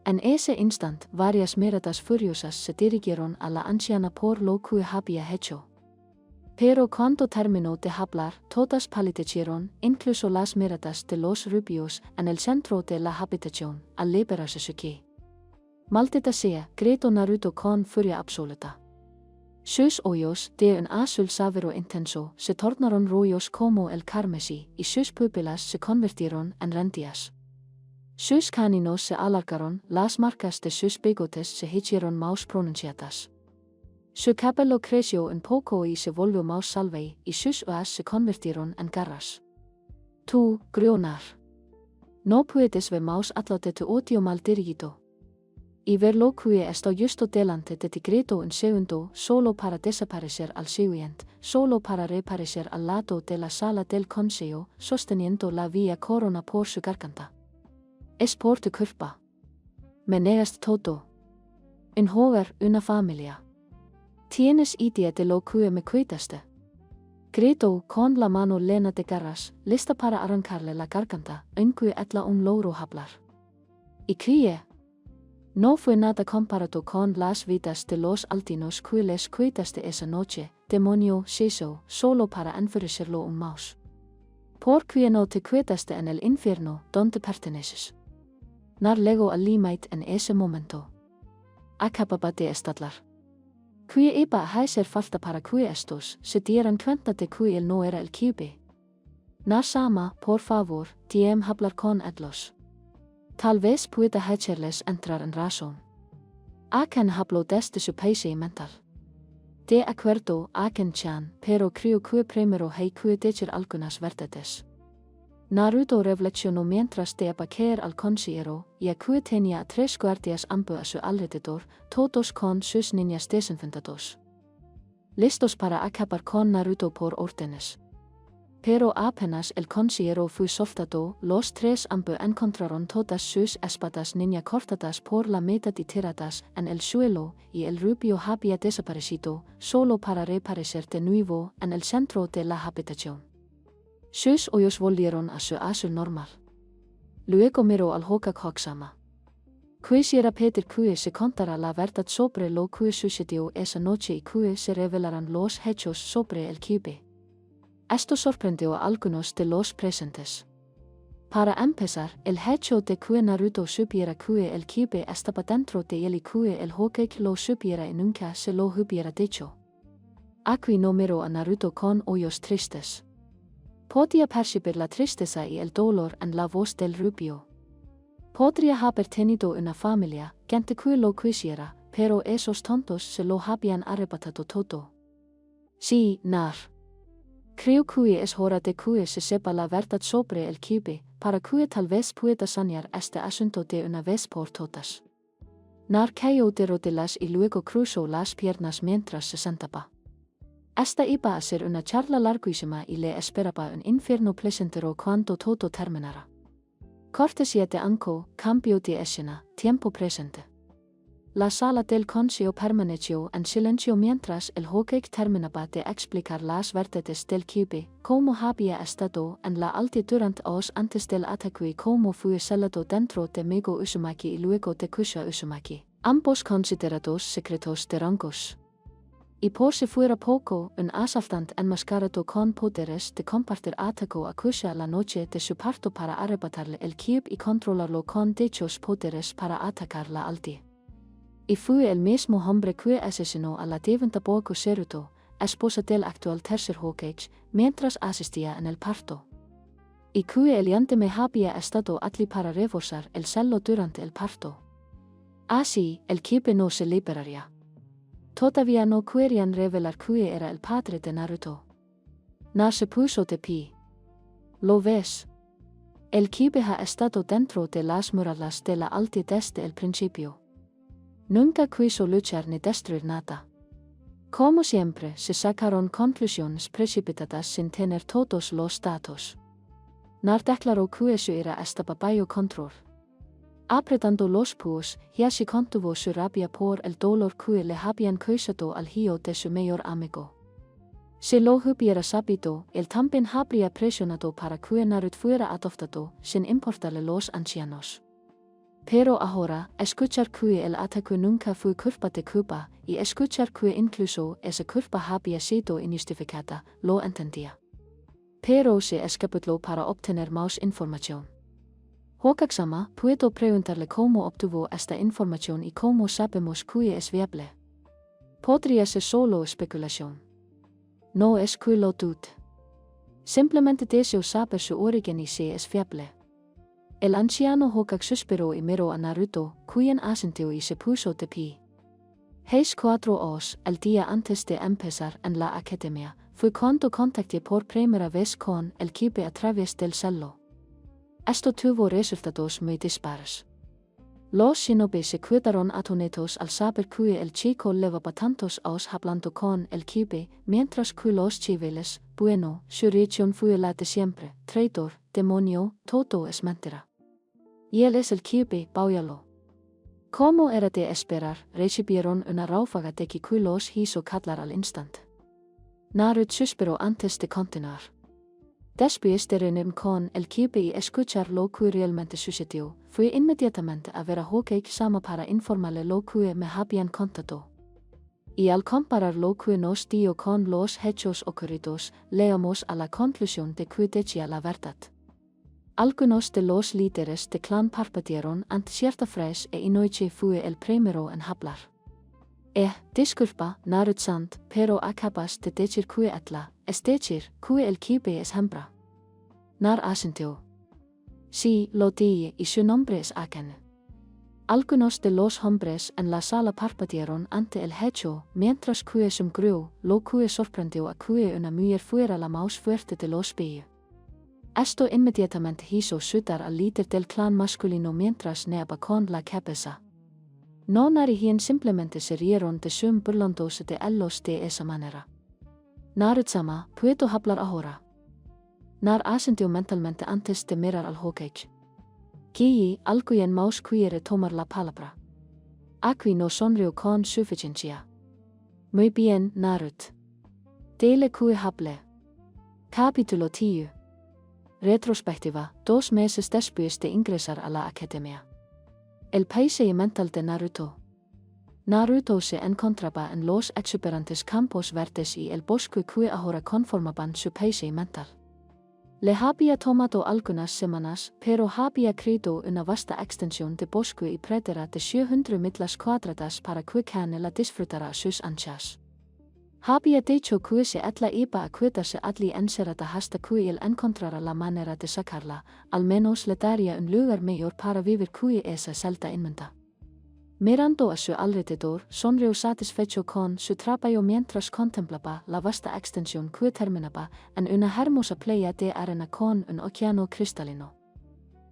Speaker 1: En ese instant, varias miradas furiosas se dirigieron a la anciana por lo que había hecho. Pero cuando terminó de hablar, todas palidecieron, incluso las miradas de los rubios, en el centro de la habitación, al liberarse su ki. Maldita sea, gritó Naruto con furia absoluta. Sus ojos, de un azul severo intenso, se tornaron rojos como el carmesí, y sus pupilas se convirtieron en rendidas. Sus caninos se alargaron, las marcas de sus bigotes se hicieron más pronunciadas. Su cabello creció un poco y se volvió más salvaje, y sus ojos se convirtieron en garras. Tú, gruñar. No puedes ver más allá de tu odio mal dirigido. Y ver lo que está justo delante de ti gritó un segundo, solo para desaparecer al siguiente, solo para reaparecer al lado de la sala del consejo, sosteniendo la vía corona por su garganta. Es por tu culpa. Me negas todo. Un hogar, una familia. ¿Tienes idea de lo que me cuidaste? Gritó con la mano llena de garras, lista para arrancarle la garganta, aunque ella un logro hablar. ¿Y qué? No fue nada comparado con las vidas de los altinos que les cuidaste esa noche, demonio Shiso, solo para enfurecerlo un más. ¿Por qué no te cuidaste en el infierno, donde perteneces? När lego al límite en ese momento. Acababa de estallar. Que iba a hacer falta para que estos se dieran cuenta de que él no era el Kyuubi. När sama, por favor, hablar con ellos. Tal vez pueda hacerles entrar en razón. Aken habló desde su país mental. De acuerdo, Aken-chan, pero creo que primero hay que decir algunas verdades. Naruto reflexionó mientras de caer al consejero, y que tenía 3 guardias ambu a su alrededor, todos con sus niñas desenfundados. Listos para acabar con Naruto por órdenes. Pero apenas el consejero fue soltado, los 3 ambu encontraron todas sus espadas ninja cortadas por la mitad y tiradas en el suelo, y el rubio había desaparecido, solo para reaparecer de nuevo en el centro de la habitación. Sus ojos volvieron a su azul normal. Luego miró al Hokage-sama. Quisiera pedir que se contara la verdad sobre lo que sucedió esa noche y que se revelaran los hechos sobre el Kyuubi. Esto sorprendió a algunos de los presentes. Para empezar, el hecho de que Naruto supiera que el Kyuubi estaba dentro de él y que el Hokage lo supiera y nunca se lo hubiera dicho. Aquí no miró a Naruto con ojos tristes. Podía percibir la tristeza y el dolor en la voz del rubio. Podría haber tenido una familia, gente que lo quisiera, pero esos tontos se lo habían arrebatado todo. Sí, Nar. Creo que es hora de que se sepa la verdad sobre el Kyuubi, para que tal vez pueda sanear este asunto de una vez por todas. Nar cayó de rodillas y luego cruzó las piernas mientras se sentaba. Esta iba a ser una charla larguísima y le esperaba un infierno placentero cuando todo terminara. Cortesía de Anko, cambio de escena, tiempo presente. La sala del consejo permaneció en silencio mientras el Hokage terminaba de explicar las verdades del Kyuubi, cómo había estado en la aldea durante horas antes del ataque y cómo fue celado dentro de Migo Uzumaki y luego de Kusha Uzumaki, ambos considerados secretos de rangos. Y por si fuera poco, un asaltante enmascarado con poderes de compartir atacó a Kusha la noche de su parto para arrebatarle el Kyuubi y controlarlo con dichos poderes para atacar la aldea. Y fue el mismo hombre que asesinó a la devanta Boku Seruto, esposa del actual tercer Hokage, mientras asistía en el parto. Y que el yantame había estado allí para reforzar el celo durante el parto. Así, el Kyuubi no se liberaría. Todavía no querían revelar que era el padre de Naruto. Nar se puso de pie. ¿Lo ves? El Kyuubi ha estado dentro de las murallas de la aldea desde el principio. Nunca quiso luchar ni destruir nada. Como siempre, se sacaron conclusiones precipitadas sin tener todos los datos. Nar declaró que su era estaba bajo control. Apretando los puos, hiasi contuvo su rabia por el dolor que le habían causado al hijo de su mejor amigo. Se lo hubiera sabido, él también habría presionado para que Narut fuera adoptado, sin importarle los ancianos. Pero ahora, escuchar que el ataque nunca fue culpa de Cuba, y escuchar que incluso esa culpa había sido injustificada, lo entendía. Pero se escapó para obtener más información. Hocaxama, puedo preguntarle cómo obtuvo esta información y cómo sabemos que es viable. Podría ser solo especulación. No es que lo dude. Simplemente deseo saber su origen y si es fiable. El anciano Hokage suspiró y miró a Naruto, quien asintió y se puso de pie. Hace 4 años, el día antes de empezar en la academia, fue cuando contacté por primera vez con el equipo a través del celo. Esto tuvo resultados muy dispares. Los shinobi se quedaron atónitos al saber que el chico llevaba tantos años hablando con el equipo, mientras que los civiles, bueno, su reacción fue la de siempre, traidor, demonio, todo es mentira. Y él es el equipo, báyalo. Como era de esperar, recibieron una ráfaga de que los hizo callar al instante. Naruto suspiró antes de continuar. Después de reunirme con el equipo y escuchar lo que realmente sucedió, fui inmediatamente a ver a Hokage Sama para informarle lo que me habían contado. Y al comparar lo que nos dio con los hechos ocurridos, llegamos a la conclusión de que decía la verdad. Algunos de los líderes de clan parpadearon ante cierta frase e Inoichi fue el primero en hablar. Disculpa, Naruto-san, pero acabas de decir que es decir, que el equipo es hembra. Nar asintió. Sí, lo dije y su nombre es Akane. Algunos de los hombres en la sala parpadearon ante el hecho, mientras que sonrió, lo que sorprendió a que una mujer fuera la más fuerte de los bellos. Esto inmediatamente hizo sudar al líder del clan masculino mientras negaba con la cabeza. No nadie simplemente se rieron de su burlándose de ellos de esa manera. Naruto-sama, ¿puedo hablar ahora? Nar asintió mentalmente antes de mirar al Hokage. Guille, alguien más quiere tomar la palabra. Aquí no sonrió con suficiencia. Muy bien, Naruto. Dele que hable. Capítulo 10. Retrospectiva, 2 meses después de ingresar a la academia. El paisaje mental de Naruto. Naruto se encontraba en los exuberantes campos verdes y el bosque que ahora conformaban su paisaje mental. Le había tomado algunas semanas, pero había creado una vasta extensión de bosque y pradera de 700 millas cuadradas para que Kane la disfrutara a sus anchas. Había dicho que se iba a quedarse allí encerrada hasta que él encontrara la manera de sacarla, al menos le daría un lugar mejor para vivir que esa celda inmunda. Mirando a su alrededor, sonrió satisfecho con su trabajo mientras contemplaba la vasta extensión que terminaba en una hermosa playa de arena con un océano cristalino.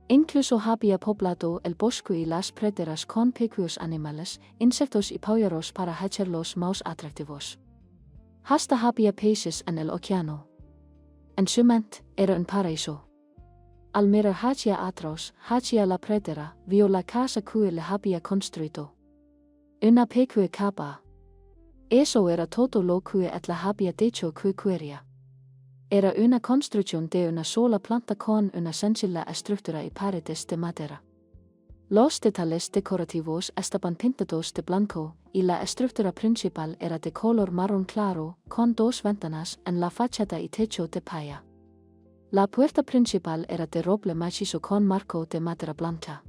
Speaker 1: Incluso había poblado el bosque y las praderas con pequeños animales, insectos y pájaros para hacerlos más atractivos. Hasta había peces en el océano. En su mente, era un paraíso. Al mirar hacia atrás, hacia la pradera, vio la casa que le había construido. Una pequeña capa. Eso era todo lo que le había dicho que quería. Era una construcción de una sola planta con una sencilla estructura y paredes de madera. Los detalles decorativos estaban pintados de blanco, y la estructura principal era de color marrón claro, con 2 ventanas en la fachada y techo de paya. La puerta principal era de roble macizo con marco de madera blanca.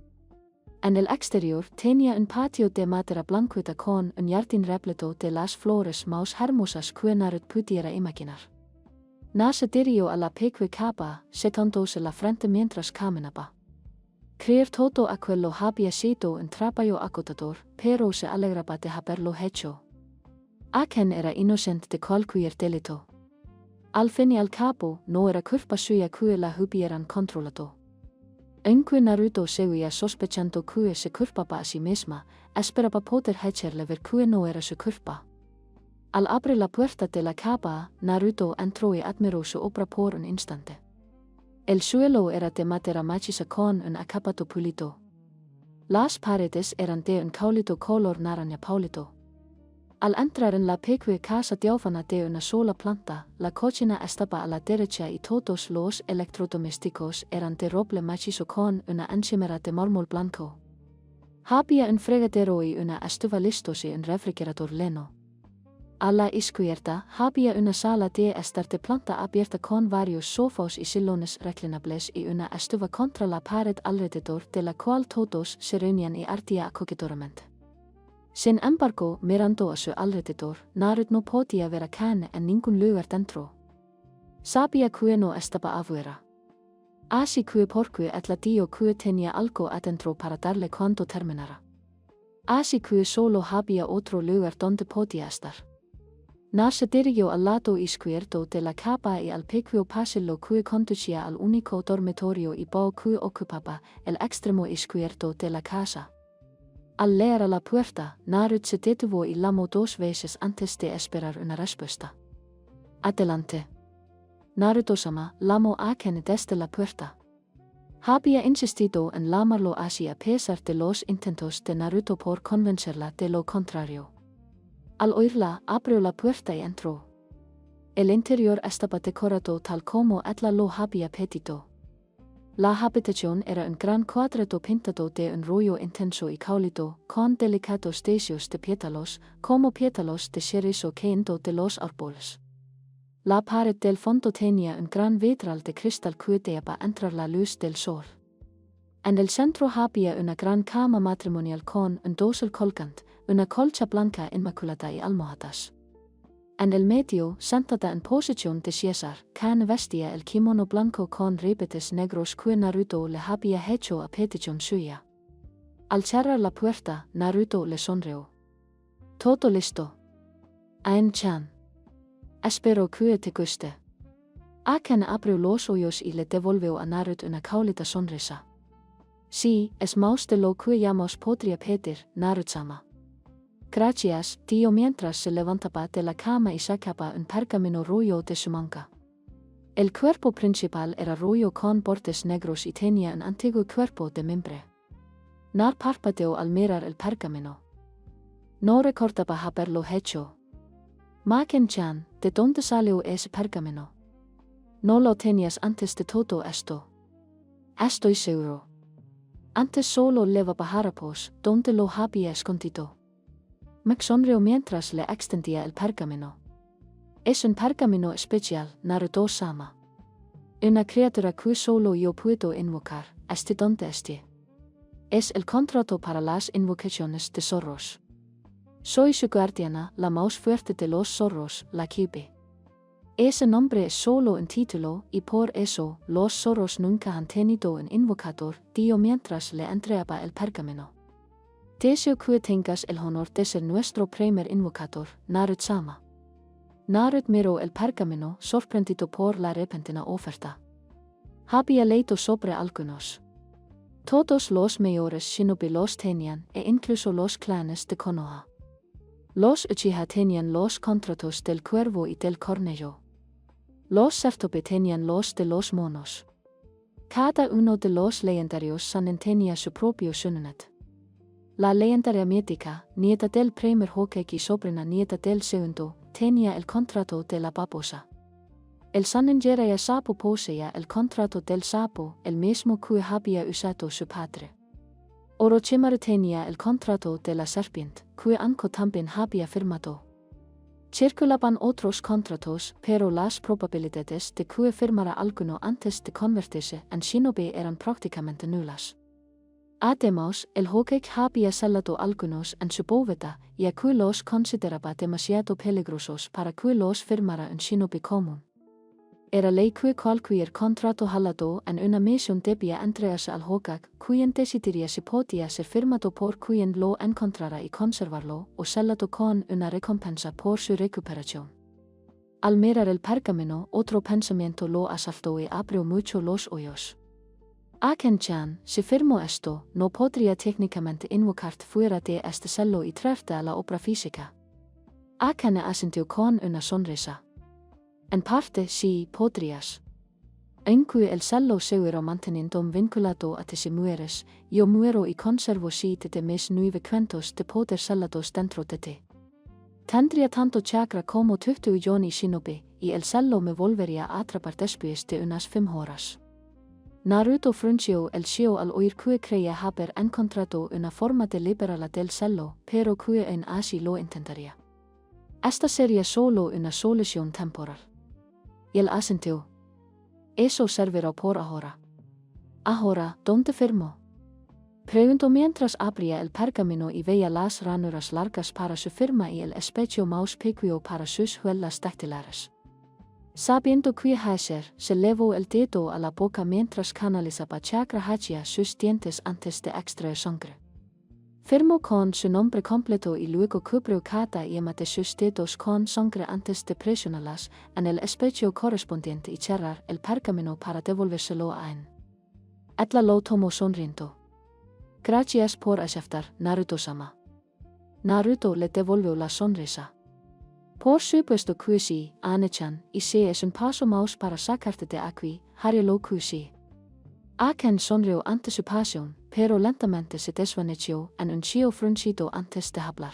Speaker 1: En el exterior tenía un patio de madera blancuda con un jardín repleto de las flores más hermosas que Naruto pudiera imaginar. Se dirigió a la pequeña capa, secándose la frente mientras caminaba. Creer todo aquello había sido un trabajo agotador, pero se alegraba de haberlo hecho. Akane era inocente de cualquier delito. Al fin y al cabo, no era culpa suya que la hubieran controlado. Aunque Naruto seguía sospechando que se culpaba a sí misma, esperaba poder hacerle ver que no era su culpa. Al abrir la puerta de la cava, Naruto entró y admiró su obra por un instante. El suelo era de madera maciza con un acabado pulido. Las paredes eran de un caulito color naranja pálido. Al entrar en la pequeña casa diáfana de una sola planta, la cocina estaba a la derecha y todos los electrodomésticos eran de roble macizo con una encimera de mármol blanco. Había un fregadero y una estufa listos y un refrigerador leno. A la izquierda había una sala de estar de planta abierta con varios sofás y sillones reclinables y una estufa contra la pared alrededor de la cual todos se reunían y ardía acogedoramente. Sin embargo, mirando a su alrededor, Narut no podía ver a carne en ningún lugar dentro. Sabía que no estaba afuera. Así que porque el ladillo que tenía algo adentro para darle cuando terminara. Así que solo había otro lugar donde podía estar. Nar se dirigió al lado izquierdo de la capa y al pequeño pasillo que conducía al único dormitorio y baúl que ocupaba el extremo izquierdo de la casa. Al leer a la puerta, Narut se detuvo y llamó dos veces antes de esperar una respuesta. Adelante. Narut-sama llamó a Ken desde la puerta. Había insistido en llamarlo así a pesar de los intentos de Naruto por convencerla de lo contrario. Al oírla, abrió la puerta y entró. El interior estaba decorado tal como ella lo había pedido. La habitación era un gran cuadrado pintado de un rollo intenso y cálido, con delicados deseos de pétalos, como pétalos de cerezo cayendo de los árboles. La pared del fondo tenía un gran vitral de cristal que dejaba entrar la luz del sol. En el centro había una gran cama matrimonial con un dosel colgante, una colcha blanca inmaculada y almohadas. En el medio, sentada en posición de César, Ken vestía el kimono blanco con ribetes negros que Naruto le había hecho a petición suya. Al cerrar la puerta, Naruto le sonrió. Todo listo. Ain-chan. Espero que te guste. Ken abrió los ojos y le devolvió a Naruto una cálida sonrisa. Sí, es más de lo que ya nos podría pedir, Naruto-sama. Gracias, tío. Mientras se levantaba de la cama y sacaba un pergamino rollo de su manga. El cuerpo principal era rollo con bordes negros y tenía un antiguo cuerpo de mimbre. Nar parpadeó al mirar el pergamino. No recordaba haberlo hecho. Maken-chan, ¿de dónde salió ese pergamino? No lo tenías antes de todo esto. Estoy seguro. Antes solo llevaba harapos, donde lo había escondido. Me sonrió mientras le extendía el pergamino. Es un pergamino especial, Naruto-sama. Una criatura que solo yo puedo invocar, esté donde esté. Es el contrato para las invocaciones de Zorros. Soy su guardiana, la más fuerte de los Zorros, la Kyuubi. Ese nombre es solo un título, y por eso, los Zorros nunca han tenido un invocador, dijo mientras le entregaba el pergamino. Deseo que tengas el honor de ser nuestro primer invocador, Naruto-sama. Naruto miró el pergamino, sorprendido por la repentina oferta. Había leído sobre algunos. Todos los mayores shinobi los tenían, e incluso los clanes de Konoha. Los Uchiha tenían los contratos del cuervo y del cornello. Los Sertobi tenían los de los monos. Cada uno de los legendarios sanin tenía su propio shunanet. La legendaria mítica, nieta del primer Hokage y sobrina nieta del segundo, tenía el contrato de la babosa. El sanin Jiraiya sapo poseía el contrato del sapo, el mismo que había usado su padre. Orochimaru tenía el contrato de la serpiente, que Anko también había firmado. Circulaban otros contratos, pero las probabilidades de que firmara alguno antes de convertirse en shinobi eran prácticamente nulas. Además, el Hokage había sellado algunos en su bóveda, ya que los consideraba demasiado peligrosos para que los firmara un shinobi común. Era ley que cualquier contrato jalado en una misión debía entregarse al Hokage, quien decidiría si podía ser firmado por quien lo encontrara y conservarlo, o sellado con una recompensa por su recuperación. Al mirar el pergamino, otro pensamiento lo asaltó y abrió mucho los ojos. Aken-chan, si firmó esto, no podría técnicamente invocar fuera de este sello y traerte a la obra física. Aken asintió con una sonrisa. En parte sí, podrías. Enque el cello seguirá manteniendo vinculado a te mueres, yo muero y conservo si te mis 9 cuentos de poder cellados dentro de ti. Tendría tanto chakra como 20 giorni shinobi, y el cello me volvería a atrapar después de unas 5 horas. Naruto frunció el ceño al oír que creía haber encontrado una forma de liberarla del cello, pero que en así lo intentaría. Esta sería solo una solución temporal. Y él asintió. Eso servirá por ahora. Ahora, ¿dónde firmo? Preguntó mientras abría el pergamino y veía las ranuras largas para su firma y el espejo más pequeño para sus huellas dactilares. Sabiendo que hacer, se llevó el dedo a la boca mientras canalizaba chakra hacia sus dientes antes de extraer sangre. Firmó con su nombre completo y luego cubrió cada yema de sus dedos con sangre antes de presionarlas en el espejo correspondiente y cerrar el pergamino para devolvérselo a él. Etla lo tomó sonriendo. Gracias por aceptar, Naruto-sama. Naruto le devolvió la sonrisa. Por supuesto que sí, Ane-chan, y se es un paso más para sacarte de aquí, haríalo que sí. Aken sonrió ante su pasión, pero lentamente se desvaneció en un chillo fruncido antes de hablar.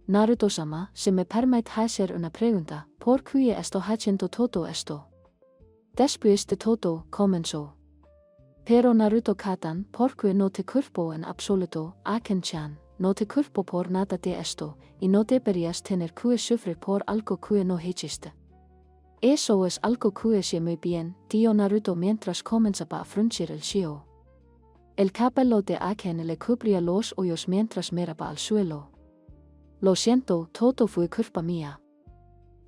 Speaker 1: Naruto-sama, si me permite hacer una pregunta, ¿por qué estoy haciendo todo esto? Después de todo, comenzó. Pero Naruto-katan, ¿por qué no te culpo en absoluto, Aken-chan? No te culpo por nada de esto, y no deberías tener que sufrir por algo que no hiciste. Eso es algo que sé muy bien, dijo Naruto mientras comenzaba a fruncir el ceño. El cabello de Aken le cubría los hoyos mientras miraba al suelo. Lo siento, todo fue culpa mía.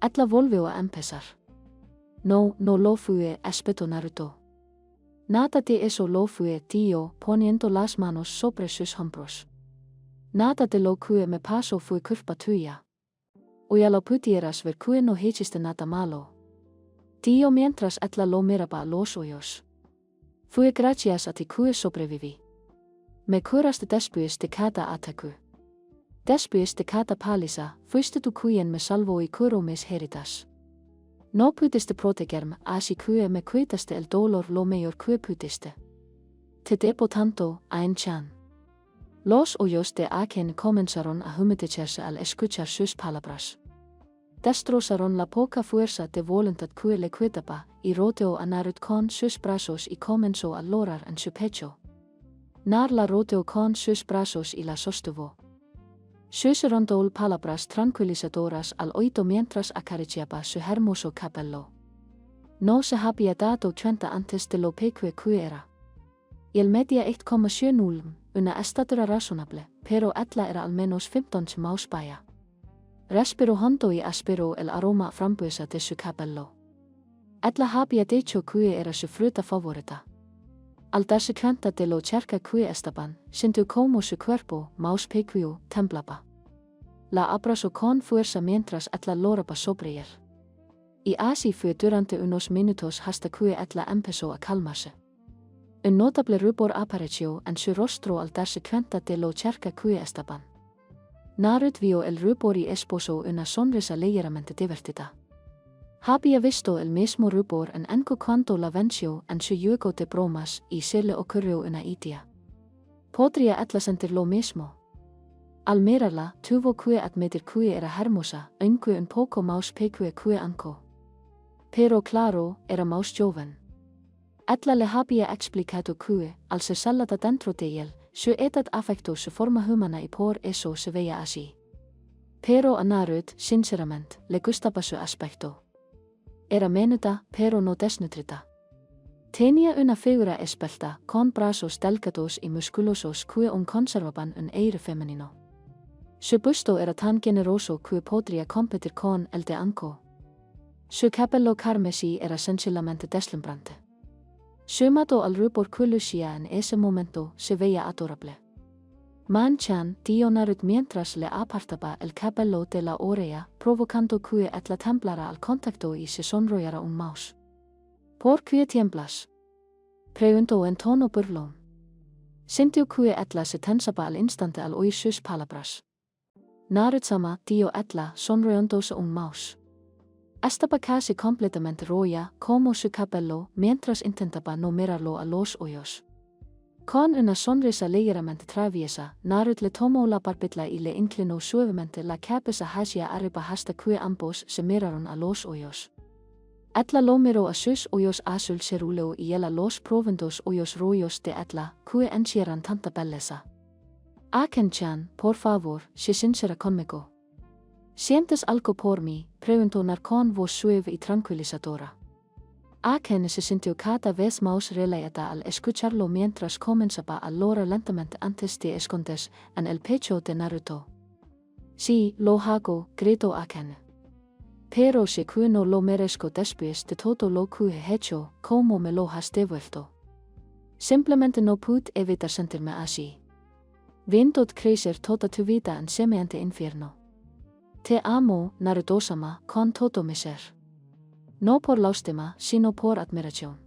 Speaker 1: Etla volvió a empezar. No, no lo fue, espetó Naruto. Nada de eso lo fue, dijo, poniendo las manos sobre sus hombros. Nada de lo que me pasó fue culpa tuya. O ya lo pudieras ver que no hiciste nada malo. Dijo mientras Etla lo miraba a los hoyos. Fue gracias a ti que sobreviví. Me curaste después de cada ataque. Después de cada paliza, fuiste tú quien me salvó y curó mis heridas. No pudiste protegerme, así que me quitaste el dolor lo mejor que pudiste. Te debo tanto, Ain-chan. Los hoyos de Aken comenzaron a humedecerse al escuchar sus palabras. Destrozaron la poca fuerza de voluntad que le quedaba y rodeó a Naruto con sus brazos y comenzó a llorar en su pecho. Nar la rodeó con sus brazos y la sostuvo. Susurrando palabras tranquilizadoras al oído mientras acariciaba su hermoso cabello. No se había dado cuenta antes de lo pequeño que era. Y el medía 1,70, una estatura razonable, pero Etla era al menos 15 más baja. Respiró hondo y aspiró el aroma frambuesa de su cabello. Etla había dicho que era su fruta favorita. Al darse cuenta de lo cerca que estaban, sintió como su cuerpo, más pequeño, temblaba. La abrazó con fuerza mientras Etla lloraba sobre él. Y así fue durante unos minutos hasta que Etla empezó a calmarse. Un notable rubor apareció en su rostro al darse cuenta de lo cerca que estaban. Naruto vio el rubor y esbozó una sonrisa ligeramente divertida. Había visto el mismo rubor en Enku cuando la venció en su juego de bromas y se le ocurrió una idea. ¿Podría Etla sentir lo mismo? Al mirarla, tuvo que admitir que era hermosa, aunque un poco más pequeña que Anko. Pero claro, era más joven. Etla le había explicado que, al ser salada dentro de él, su edad afectó su forma humana y por eso se veía así. Pero a Naruto, sinceramente, le gustaba su aspecto. Era menuda, pero no desnutrida. Tenía una figura esbelta, con brazos delgados y musculosos que conservaban un aire femenino. Su busto era tan generoso que podría competir con el de Anko. Su cabello carmesí era sencillamente deslumbrante. Sumado al rubor que lucía en ese momento, se veía adorable. Man-chan, dijo Naruto mientras le apartaba el cabello de la oreja, provocando que Etla temblara al contacto y se sonroyara un más. ¿Por qué tiemblas? Preguntó en tono burlón. Sintió que Etla se tensaba al instante al oír sus palabras. Naruto-sama, dijo Etla, sonriéndose un más. Hasta pa casi completamente roya como su cabello mientras intentaba no mirarlo a los ojos. Con una sonrisa ligeramente traviesa, Naruto le tomó la barbilla y le inclinó suavemente la cabeza hacia arriba hasta que ambos se miraron a los ojos. Atla lo miró a sus ojos azul cerúleo y él a los profundos ojos rojos de Atla, que encierran tanta belleza. Aken-chan, por favor, sé sincera conmigo. ¿Sientes algo por mí?, preguntó Nar con voz suave y tranquilizadora. Aken se sintió cada vez más relajada al escucharlo mientras comenzaba a llorar lentamente antes de esconderse en el pecho de Naruto. Sí, lo hago, gritó Aken. Pero sé que no lo merezco después de todo lo que he hecho, como me lo has devuelto. Simplemente no pude evitar sentirme así. Viendo crecer toda tu vida en semejante infierno. Te amo, Naruto-sama, con todo mi ser. No por lástima, sino por admiración.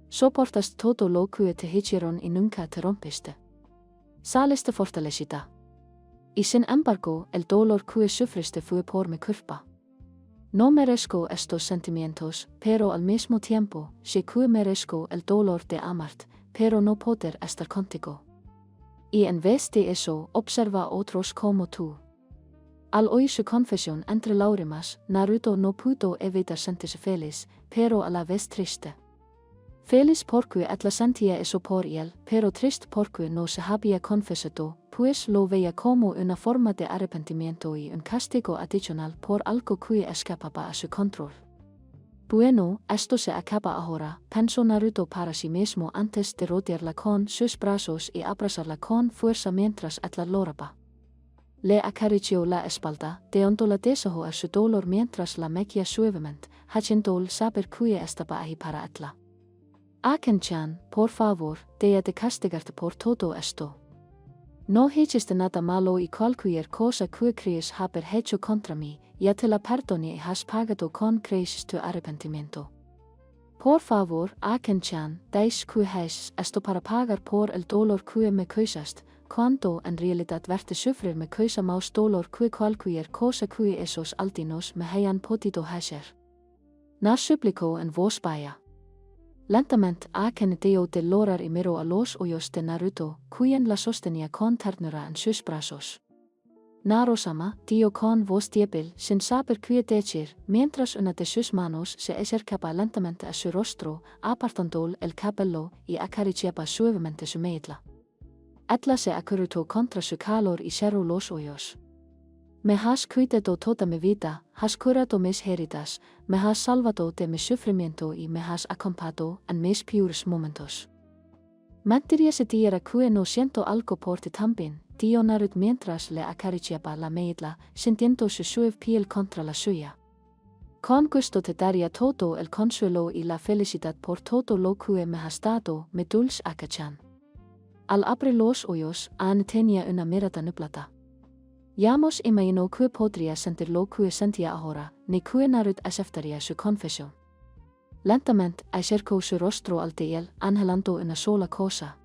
Speaker 1: Soportas todo lo que te hicieron y nunca te rompiste. Saliste fortalecida. Y sin embargo, el dolor que sufriste fue por mi culpa. No merezco estos sentimientos, pero al mismo tiempo, sé que merezco el dolor de amarte, pero no poder estar contigo. Y en vez de eso, observa a otros como tú. Al oír su confesión entre lágrimas, Naruto no pudo evitar sentirse feliz, pero a la vez triste. Feliz porque Atla sentía eso por él, pero triste porque no se había confesado, pues lo veía como una forma de arrepentimiento y un castigo adicional por algo que escapaba a su control. Bueno, esto se acaba ahora, pensó Naruto para sí mismo antes de rodearla con sus brazos y abrazarla con fuerza mientras Atla lloraba. Le acarició la espalda, dando la desahogó a su dolor mientras la mecía suavemente, haciéndole saber que estaba ahí para Atla. Aken-chan, por favor, deja de castigarte por todo esto. No hiciste nada malo y cualquier cosa que crees haber hecho contra mí, ya te la perdoné y has pagado con creces tu arrepentimiento. Por favor, Aken-chan, dice que haces esto para pagar por el dolor que me causaste, cuando en realidad verte sufrir me causa más dolor que cualquier cosa que esos aldinos me hayan podido hacer. Nas suplicó en voz baja. Lentamente Aken dejó de llorar y miró a los ojos de Naruto, quien la sostenía con ternura en sus brazos. Naruto-sama, dijo con voz débil, sin saber qué decir, mientras una de sus manos se acercaba lentamente a su rostro, apartándole el cabello y acariciaba suavemente su medla. Atla se acurrucó contra su calor y cerró los ojos. Me has cuidado toda mi vida, has curado mis heridas, me has salvado de mi sufrimiento y me has acompañado en mis peores momentos. Mentiría si dijera que no siento algo por ti también, dijo Naruto mientras le acariciaba la medla, sintiendo su suave piel contra la suya. Con gusto te daría todo el consuelo y la felicidad por todo lo que me has dado, mi dulce Aka-chan. Al abrir los ojos, Anne tenía una mirada nublada. Yamos imaginó que podría sentir lo que sentía ahora, ni que Naruto aceptaría su confesión. Lentamente acercó su rostro al de él, anhelando una sola cosa.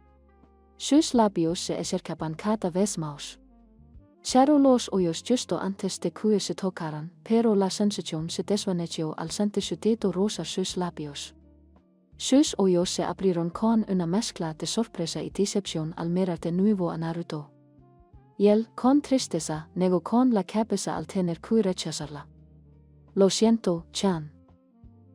Speaker 1: Sus labios se acercaban cada vez más. Cerró los ojos justo antes de que se tocaran, pero la sensación se desvaneció al sentir su dedo rozar sus labios. Sus ojos se abrieron con una mezcla de sorpresa y decepción al mirar de nuevo a Naruto. Y él, con tristeza, negó con la cabeza al tener que rechazarla. Lo siento, Chan.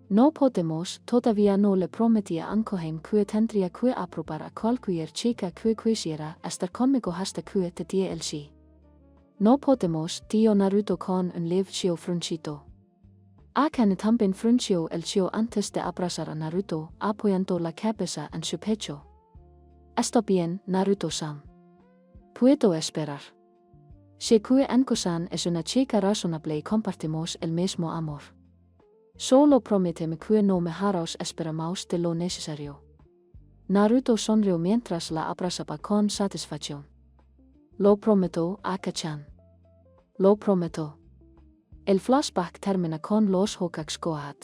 Speaker 1: No podemos, todavía no le prometí a Ankoheim que tendría que aprobar a cualquier chica que quisiera estar conmigo hasta que te di el sí. No podemos, dijo Naruto con un leve fruncido. Aken también frunció el ceño antes de abrazar a Naruto, apoyando la cabeza en su pecho. Está bien, Naruto-san. Puedo esperar. Sé que Anko-san es una chica razonable y compartimos el mismo amor. Solo prométeme que no me harás esperar más de lo necesario. Naruto sonrió mientras la abrazaba con satisfacción. Lo prometo, Aka-chan. Lo prometo. El flashback termina con los Hokage Gohat.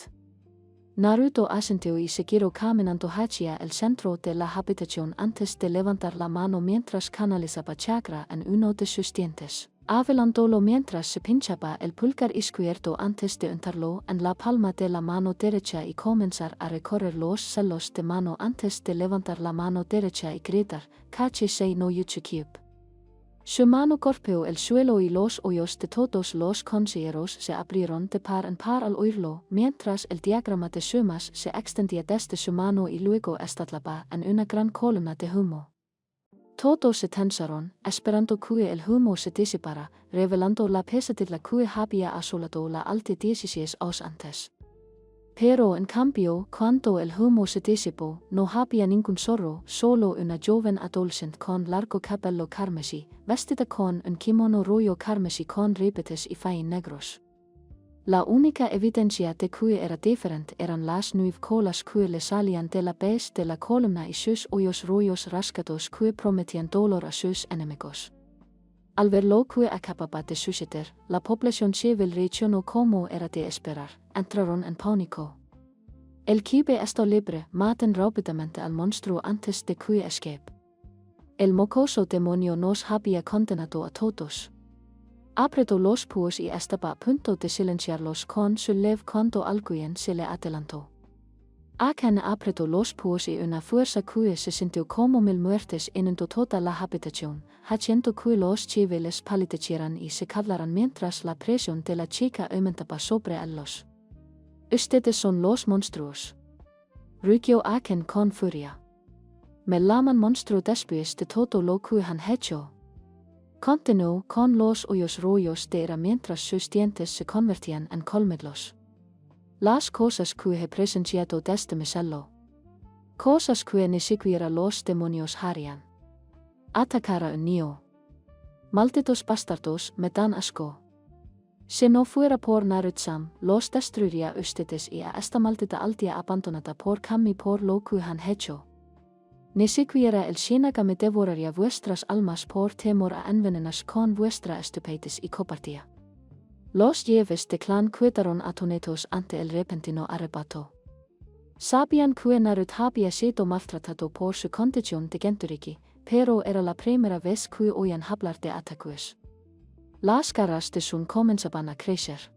Speaker 1: Naruto asintió y siguió caminando hacia el centro de la habitación antes de levantar la mano mientras canalizaba chakra en uno de sus dientes. Avellandolo mientras se pinchaba el pulgar izquierdo antes de untarlo en la palma de la mano derecha y comenzar a recorrer los celos de mano antes de levantar la mano derecha y gritar, cache se no yuchukiup. Su mano golpeó el suelo y los ojos de todos los consejeros se abrieron de par en par al oírlo, mientras el diagrama de sumas se extendía desde su mano y luego estatlaba en una gran columna de humo. Todos se tensaron, esperando que el humo se disipara, revelando la pesadilla que había asolado la alta 16 horas antes. Pero en cambio, cuando el humo se disipó, no había ningún zorro, solo una joven adolescente con largo cabello carmesí, vestida con un kimono rollo carmesí con ribetes y fajín negros. La única evidencia de que era diferente eran las 9 colas que le salían de la base de la columna y sus ojos rollos rasgados que prometían dolor a sus enemigos. Al ver lo que acababa de suceder, la población civil reaccionó como era de esperar, entraron en pánico. El kibe está libre, maten rápidamente al monstruo antes de que escape. El mocoso demonio nos había condenado a todos. Apretó los puños y estaba a punto de silenciarlos con su lev cuando alguien se le adelantó. Aken apretó los puños y una fuerza que se sintió como 1000 muertes inundó toda la habitación, haciendo que los civiles palidecieran y se cablaran mientras la presión de la chica aumentaba sobre ellos. Ustedes son los monstruos. Rugió Aken con furia. Me llaman monstruo después de todo lo que han hecho. Continuó con los ojos rollos de ira mientras sus dientes se convertían en colmillos. Las cosas que he presenciado desde mi celda. Cosas que ni siquiera los demonios harían. Atacar a un niño. Malditos bastardos, me dan asco. Si no fuera por Naruto-san, los destruiría ustedes y a esta maldita aldea abandonada por Kami por lo que han hecho. Ni siquiera el Shinigami devoraría vuestras almas por temor a envenenas con vuestra estupidez y cobardía. Los jefes de clan quedaron atonitos ante el repentino arrebato. Sabían que Naruto había sido maltratado por su condición de Gentoriki, pero era la primera vez que oían hablar de ataques. Las garras de Sun comenzaban a crecer.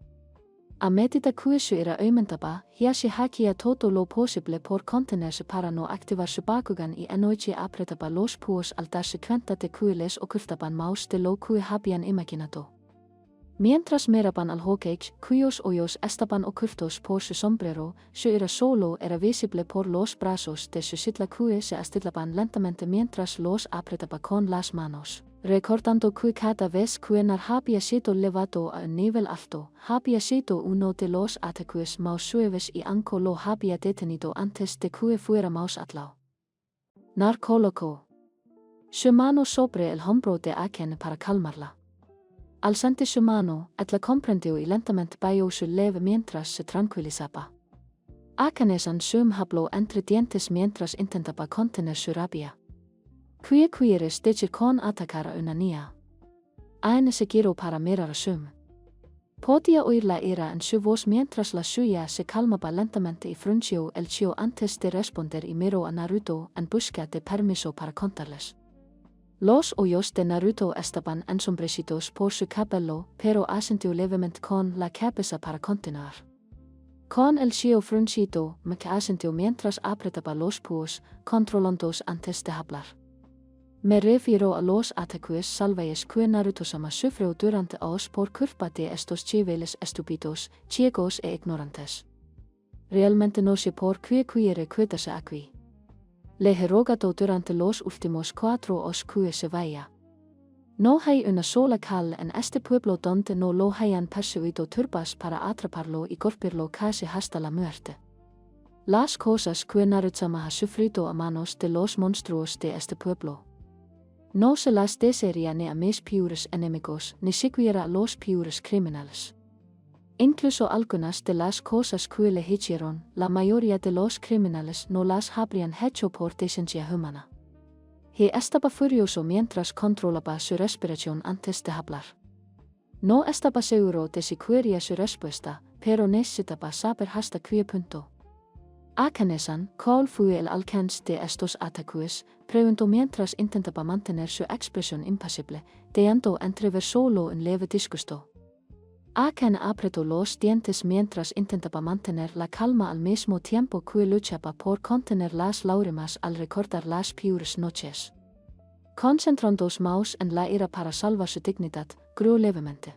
Speaker 1: A medida que su ira aumentaba, Hiashi hacía todo lo posible por contenerse para no activar su Bakugan y anoche apretaba los puños al darse cuenta de que les ocultaban más de lo que habían imaginado. Mientras miraban al Hokage, cuyos ojos estaban ocultos por su sombrero, su ira solo era visible por los brazos de su sitla que se estilaban lentamente mientras los apretaba con las manos. Recordando que cada vez que Nar había sido levado a un nivel alto, había sido uno de los ataques más suaves y Anko lo había detenido antes de que fuera más atlao. Nar colocó su mano sobre el hombro de Aken para calmarla. Al sentir su mano, ella comprendió y lentamente bajó su leve mientras se tranquilizaba. Akenesan sum habló entre dientes mientras intentaba contener su rabia. ¿Qué quieres decir con atacar a una niña? Aine se giró para mirar a Sum. Podía oír la ira en su voz mientras la suya se calmaba lentamente y frunció el ceño antes de responder y miró a Naruto en busca de permiso para contarles. Los ojos de Naruto estaban ensombrecidos por su cabello, pero asintió levemente con la cabeza para continuar. Con el ceño fruncido, Mika asintió mientras apretaba los puños, controlándose antes de hablar. Me refiero a los ataques salvajes que Naruto-sama sufrió durante años por culpa de estos civiles estúpidos, ciegos e ignorantes. Realmente no sé por qué quiere quedarse aquí. Le he rogado durante los últimos 4 años que se vaya. No hay una sola calle en este pueblo donde no lo hayan perseguido turbas para atraparlo y golpearlo casi hasta la muerte. Las cosas que Naruto-sama ha sufrido a manos de los monstruos de este pueblo. No se las desearía ni a mis peores enemigos, ni siquiera a los peores criminales. Incluso algunas de las cosas que le hicieron, la mayoría de los criminales no las habrían hecho por decencia humana. He estaba furioso mientras controlaba su respiración antes de hablar. No estaba seguro de si quería su respuesta, pero necesitaba saber hasta qué punto. Acanesan, call fue el alcance de estos ataques, preguntó mientras intentaba mantener su expresión impasible, deando entreversó en leve disgusto. Acan apretó los dientes mientras intentaba mantener la calma al mismo tiempo que luchaba por contener las lágrimas al recordar las peores noches. Concentrándose más en la ira para salvar su dignidad, gritó levemente.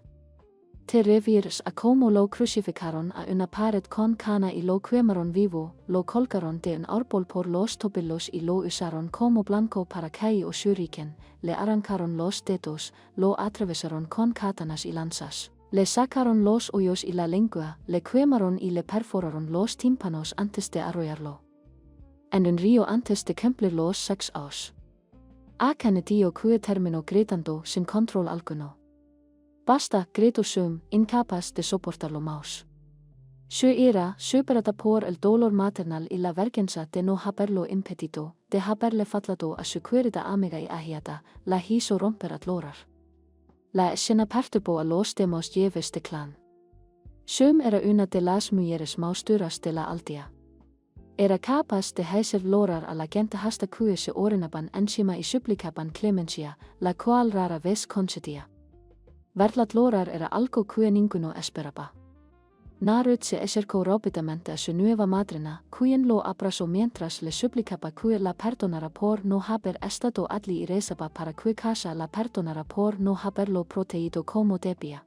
Speaker 1: Te refieres a cómo lo crucificaron a una pared con cana y lo quemaron vivo, lo colgaron de un árbol por los tobillos y lo usaron como blanco para caer o shuriken, le arrancaron los dedos, lo atravesaron con katanas y lanzas, le sacaron los hoyos y la lengua, le quemaron y le perforaron los tímpanos antes de arrollarlo. En un río antes de cumplir los 6 años. Acan tío que terminó gritando sin control alguno. Basta, gritó Sum, incapaz de soportarlo más. Su ira, superada por el dolor maternal y la vergüenza de no haberlo impedido, de haberle faltado a su querida amiga y ahiata, la hizo romper a llorar. La escena perturbó a los demás jefes de clan. Sum era una de las mujeres más duras de la aldea. Era capaz de hacer llorar a la gente hasta que se orinaban encima y suplicaban clemencia, la cual rara vez concedía. Verla llorar era algo que ninguno esperaba. Narut se acercó rápidamente a su nueva madrina, quien lo abrazó mientras le suplicaba que la perdonara por no haber estado allí y rezaba para que casa la perdonara por no haberlo protegido como debía.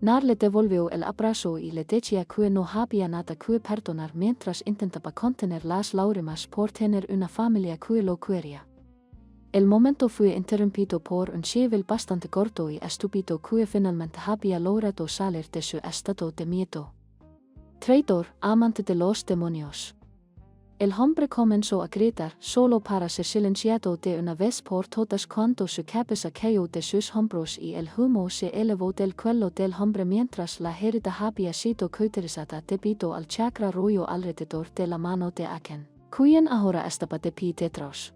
Speaker 1: Nar le devolvió el abrazo y le decía que no había nada que perdonar mientras intentaba contener las lágrimas por tener una familia que lo quería. El momento fue interrumpido por un civil bastante corto y estúpido que finalmente había logrado salir de su estado de miedo. Traidor, amante de los demonios. El hombre comenzó a gritar solo para ser silenciado de una vez por todas cuando su cabeza cayó de sus hombros y el humo se elevó del cuello del hombre mientras la herida había sido cauterizada debido al chakra rollo alrededor de la mano de Aken, quien ahora estaba de pie detrás.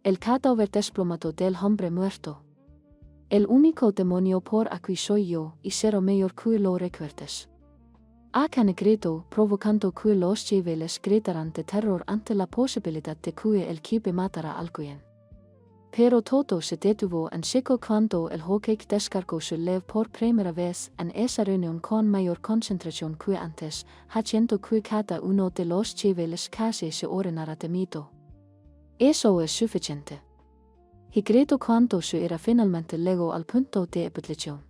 Speaker 1: El cadáver desplomado del hombre muerto. El único demonio por aquí soy yo, y será mejor que lo recuerdes. Akan gritó, provocando que los civiles gritaran de terror ante la posibilidad de que el kibe matara a alguien. Pero todo se detuvo en seco cuando el Hokage descargó su lev por primera vez en esa reunión con mayor concentración que antes, haciendo que cada uno de los civiles casi se orinara de miedo. Eso es suficiente. Y gritó cuando su ira finalmente llegó al punto de ebullición.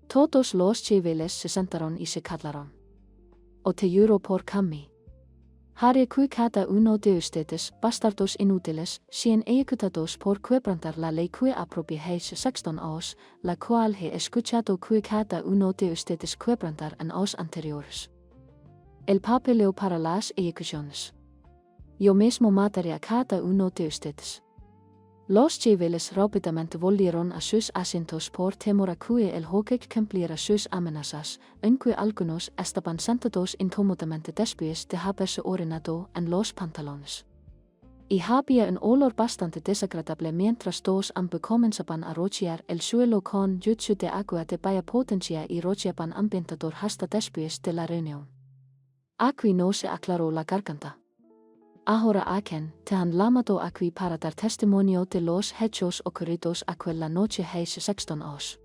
Speaker 1: Todos los civiles se sentaron y se callaron. O te juro por Kami. Haré que cada uno de ustedes, bastardos inútiles, sean ejecutados por quebrantar la ley que aprobé hace 16 años, la cual he escuchado que cada uno de ustedes quebrantar en años anteriores. El papeleo para las ejecuciones. Yo mismo mataré a cada uno de ustedes. Los civiles rápidamente volvieron a sus asientos por temor a que el Hokage cumpliera sus amenazas, aunque algunos estaban sentados incómodamente después de haberse orinado en los pantalones. Y había un olor bastante desagradable mientras todos ambos comenzaban a rociar el suelo con jutsu de agua de baja potencia y rociaban ambientador hasta después de la reunión. Aquí no se aclaró la garganta. Ahora Aken, te han llamado aquí para dar testimonio de los hechos ocurridos aquella noche hace 16 años.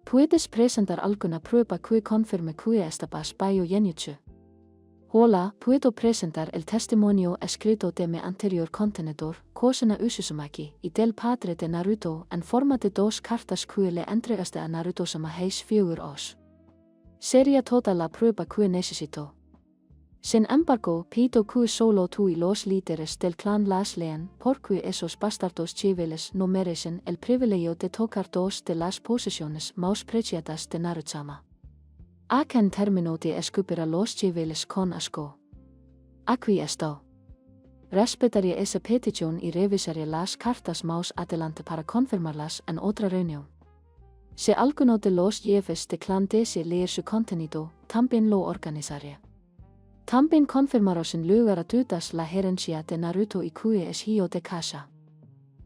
Speaker 1: ¿Puedes presentar alguna prueba que confirme que estabas bajo Genjutsu? Hola, puedo presentar el testimonio escrito de mi anterior contenedor, Kozuna Uzumaki, y del padre de Naruto en forma de 2 cartas que le entregaste a Naruto-sama hace 4 años. Sería toda la prueba que necesito. Sin embargo, pido que solo tú y los líderes del clan las lean, porque esos bastardos civiles no merecen el privilegio de tocar 2 de las posesiones más preciadas de Naruto-sama. Aken terminó de escupir a los civiles con asco. Aquí está. Respetaré esa petición y revisaré las cartas más adelante para confirmarlas en otra reunión. Si alguno de los jefes de clan desea leer su contenido, también lo organizaré. También confirmaré sin lugar a dudas la gerencia de Naruto y que es hijo de casa.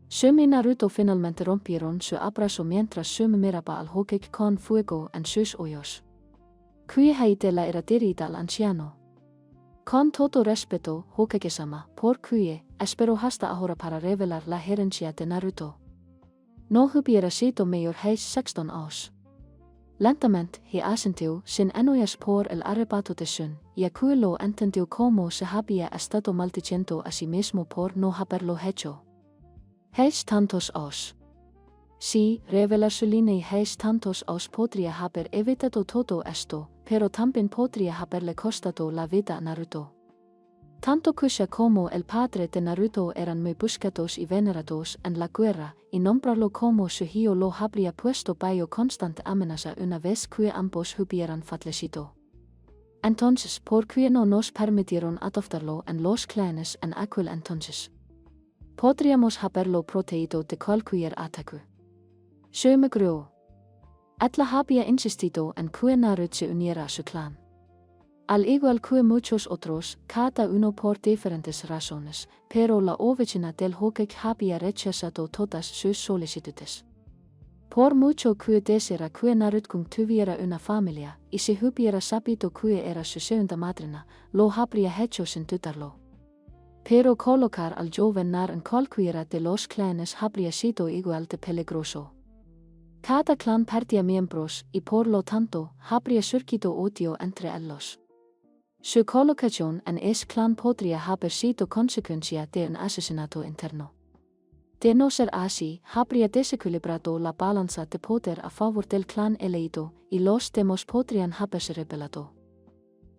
Speaker 1: Sum y Naruto finalmente rompieron su abrazo mientras Sum miraba al Hokage con fuego en sus ojos. Que hay de la ira dirigida al anciano. Con todo respeto, Hokage-sama, por qué, espero hasta ahora para revelar la herencia de Naruto. No hubiera sido mayor hace 16 años. Lentamente, he asintió sin enoyas por el arrebato de Sun, y lo entendió como se había estado maldiciendo a sí mismo por no haberlo hecho. Hace tantos años. Sí, revelar su línea hace tantos años podría haber evitado todo esto, pero también podría haberle costado la vida a Naruto. Tanto Kusha como el padre de Naruto eran muy buscados y venerados en la guerra, y nombrarlo como su hijo lo habría puesto bajo constante amenaza una vez que ambos hubieran fallecido. Entonces, ¿por qué no nos permitieron adoptarlo en los clanes en aquel entonces? Podríamos haberlo protegido de cualquier ataque. Yo me creo. Etla había insistido en que Naruto se uniera a su clan. Al igual que muchos otros, cada uno por diferentes razones, pero la oficina del Hokage había rechazado todas sus solicitudes. Por mucho que deseara que Naruto tuviera una familia, y si hubiera sabido que era su segunda madrina, lo habría hecho sin dudarlo. Pero colocar al joven Nar en cualquiera de los clanes habría sido igual de peligroso. Cada clan perdía miembros, y por lo tanto, habría surgido odio entre ellos. Su colocación en ese clan podría haber sido consecuencia de un asesinato interno. De no ser así, habría desequilibrado la balanza de poder a favor del clan elegido, y los demás podrían haberse rebelado.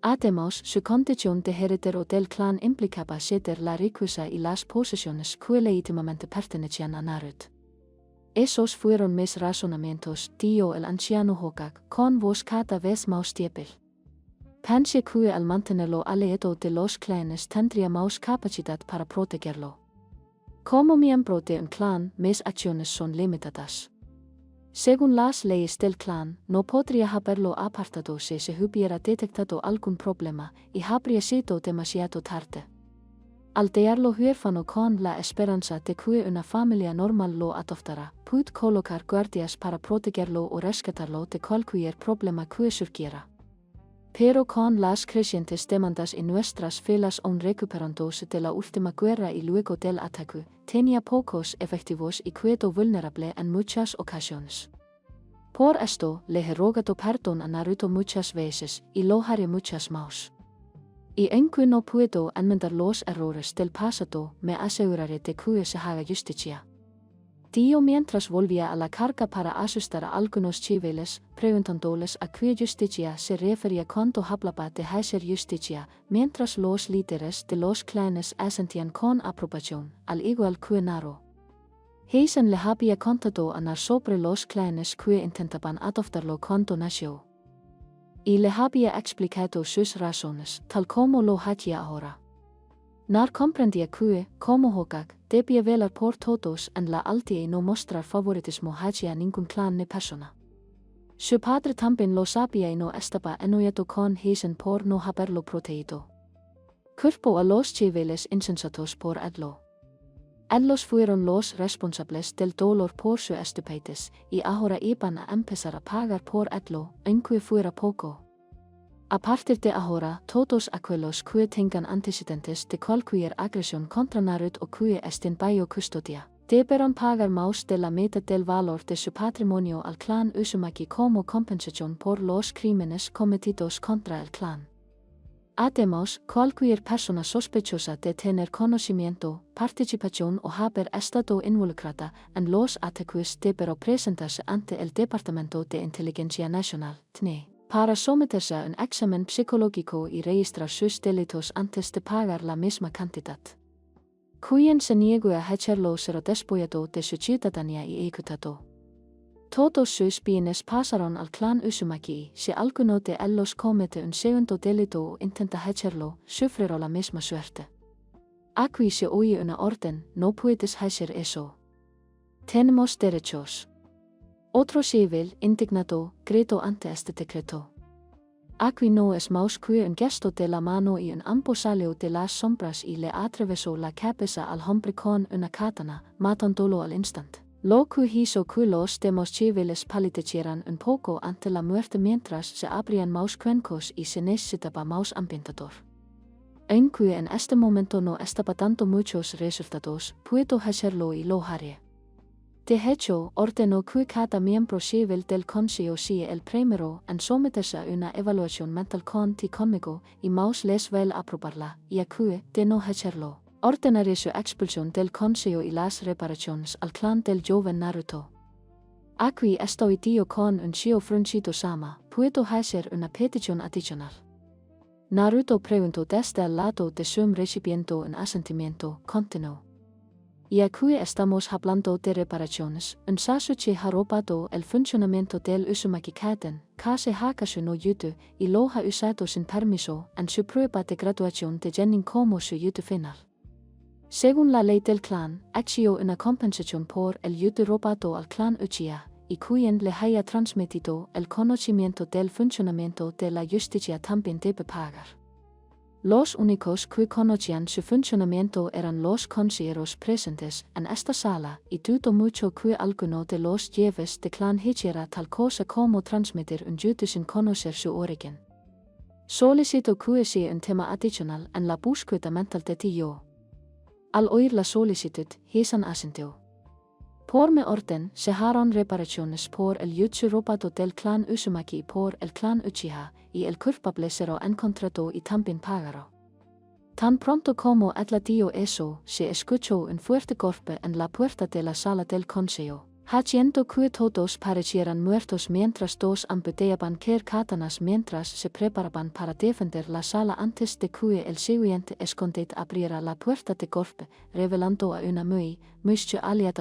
Speaker 1: Además, su condición de heredero del clan implicaba ceder la riqueza y las posesiones que legítimamente pertenecían a Naruto. Esos fueron mis razonamientos, dijo el anciano Hokage, con voz cada vez más débil. Pensé que al mantenerlo alejado de los clanes tendría más capacidad para protegerlo. Como miembro de un clan, mis acciones son limitadas. Según las leyes del clan, no podría haberlo apartado si se hubiera detectado algún problema, y habría sido demasiado tarde. Al dejarlo huérfano con la esperanza de que una familia normal lo adoptará, pude colocar guardias para protegerlo o rescatarlo de cualquier problema que surgiera. Pero con las crecientes demandas en nuestras filas aún recuperándose de la última guerra y luego del ataque, tenía pocos efectivos y quedó vulnerable en muchas ocasiones. Por esto, le he rogado perdón a Naruto muchas veces, y lo haré muchas más. Y en que no puedo enmendar los errores del pasado, me aseguraré de que se haga justicia. Dio mientras volvía a la carga para asustar a algunos civiles, preguntándoles a qué justicia se refería cuando hablaba de hacer justicia, mientras los líderes de los clanes asentían con aprobación, al igual que Naruto. Heisen le había contado a Nar sobre los clanes que intentaban adoptarlo cuando nació. Y le había explicado sus razones, tal como lo hacía ahora. Nar comprendía que, como Hokage, debía velar por todos en la aldea y no mostrar favoritismo hacia ningún clan ni persona. Su padre también lo sabía y no estaba enojado con Heisen por no haberlo protegido. Culpó a los civiles insensatos por ello. Ellos fueron los responsables del dolor por su estupidez, y ahora iban a empezar a pagar por ello, aunque fuera poco. A partir de ahora, todos aquellos que tengan antecedentes de cualquier agresión contra Naruto o que estén bajo custodia, deberán pagar más de la mitad del valor de su patrimonio al clan Uzumaki como compensación por los crímenes cometidos contra el clan. Además, cualquier persona sospechosa de tener conocimiento, participación o haber estado involucrada en los ataques deberá presentarse ante el Departamento de Inteligencia Nacional, TNI, para someterse a un examen psicológico y registrar sus delitos antes de pagar la misma cantidad. Quien se niegue a hacerlo será despollado de su ciudadanía y ejecutado. Todos sus bienes pasarán al clan Uzumaki. Si alguno de ellos comete un segundo delito o intenta hacerlo, sufrirá la misma suerte. Aquí se oye una orden, no puedes hacer eso. Tenemos derechos. Otro civil, indignado, gritó ante este decreto. Aquí no es más que un gesto de la mano y un ambo salió de las sombras y le atravesó la cabeza al hombre con una katana, matándolo al instante. Lo que hizo que los demás civiles palidecieran un poco ante la muerte mientras se abrían más cuencos y se necesitaba más ambientador. Ainque en este momento no está dando muchos resultados, puedo hacerlo y lo haré. De hecho, ordeno que cada miembro civil del consejo sea el primero en someterse a una evaluación mental conmigo y más les vel aprobarla, y a que, de no hacerlo, ordenaré su expulsión del consejo y las reparaciones al clan del joven Naruto. Aquí estoy dio con un chio fruncido sama, puedo hacer una petición adicional. Naruto preguntó desde el lado de su recipiente en asentimiento, continuó. Y aquí estamos hablando de reparaciones, un sasuke ha robado el funcionamiento del Uzumaki Kaden, casi Hakasu no Yuto, y lo ha usado sin permiso, en su prueba de graduación de Genin como su Yuto final. Según la ley del clan, exigió una compensación por el Yuto robado al clan Uchiha, y quien le haya transmitido el conocimiento del funcionamiento de la justicia también debe pagar. Los únicos que conocían su funcionamiento eran los consejeros presentes en esta sala, y dudo mucho que alguno de los jefes de clan hiciera tal cosa como transmitir un yuto sin conocer su origen. Solicito que sea un tema adicional en la búsqueda mental de Tio. Al oír la solicitud, Hisan asintió. Por mi orden, se harán reparaciones por el jutsu robado del clan Uzumaki y por el clan Uchiha, y el culpable será encontrado y también pagará. Tan pronto como dio eso, se escuchó un fuerte golpe en la puerta de la sala del consejo, haciendo que todos parecieran muertos mientras dos empuñaban katanas mientras se preparaban para defender la sala antes de que el siguiente escondite abriera la puerta de golpe, revelando a una muy aliada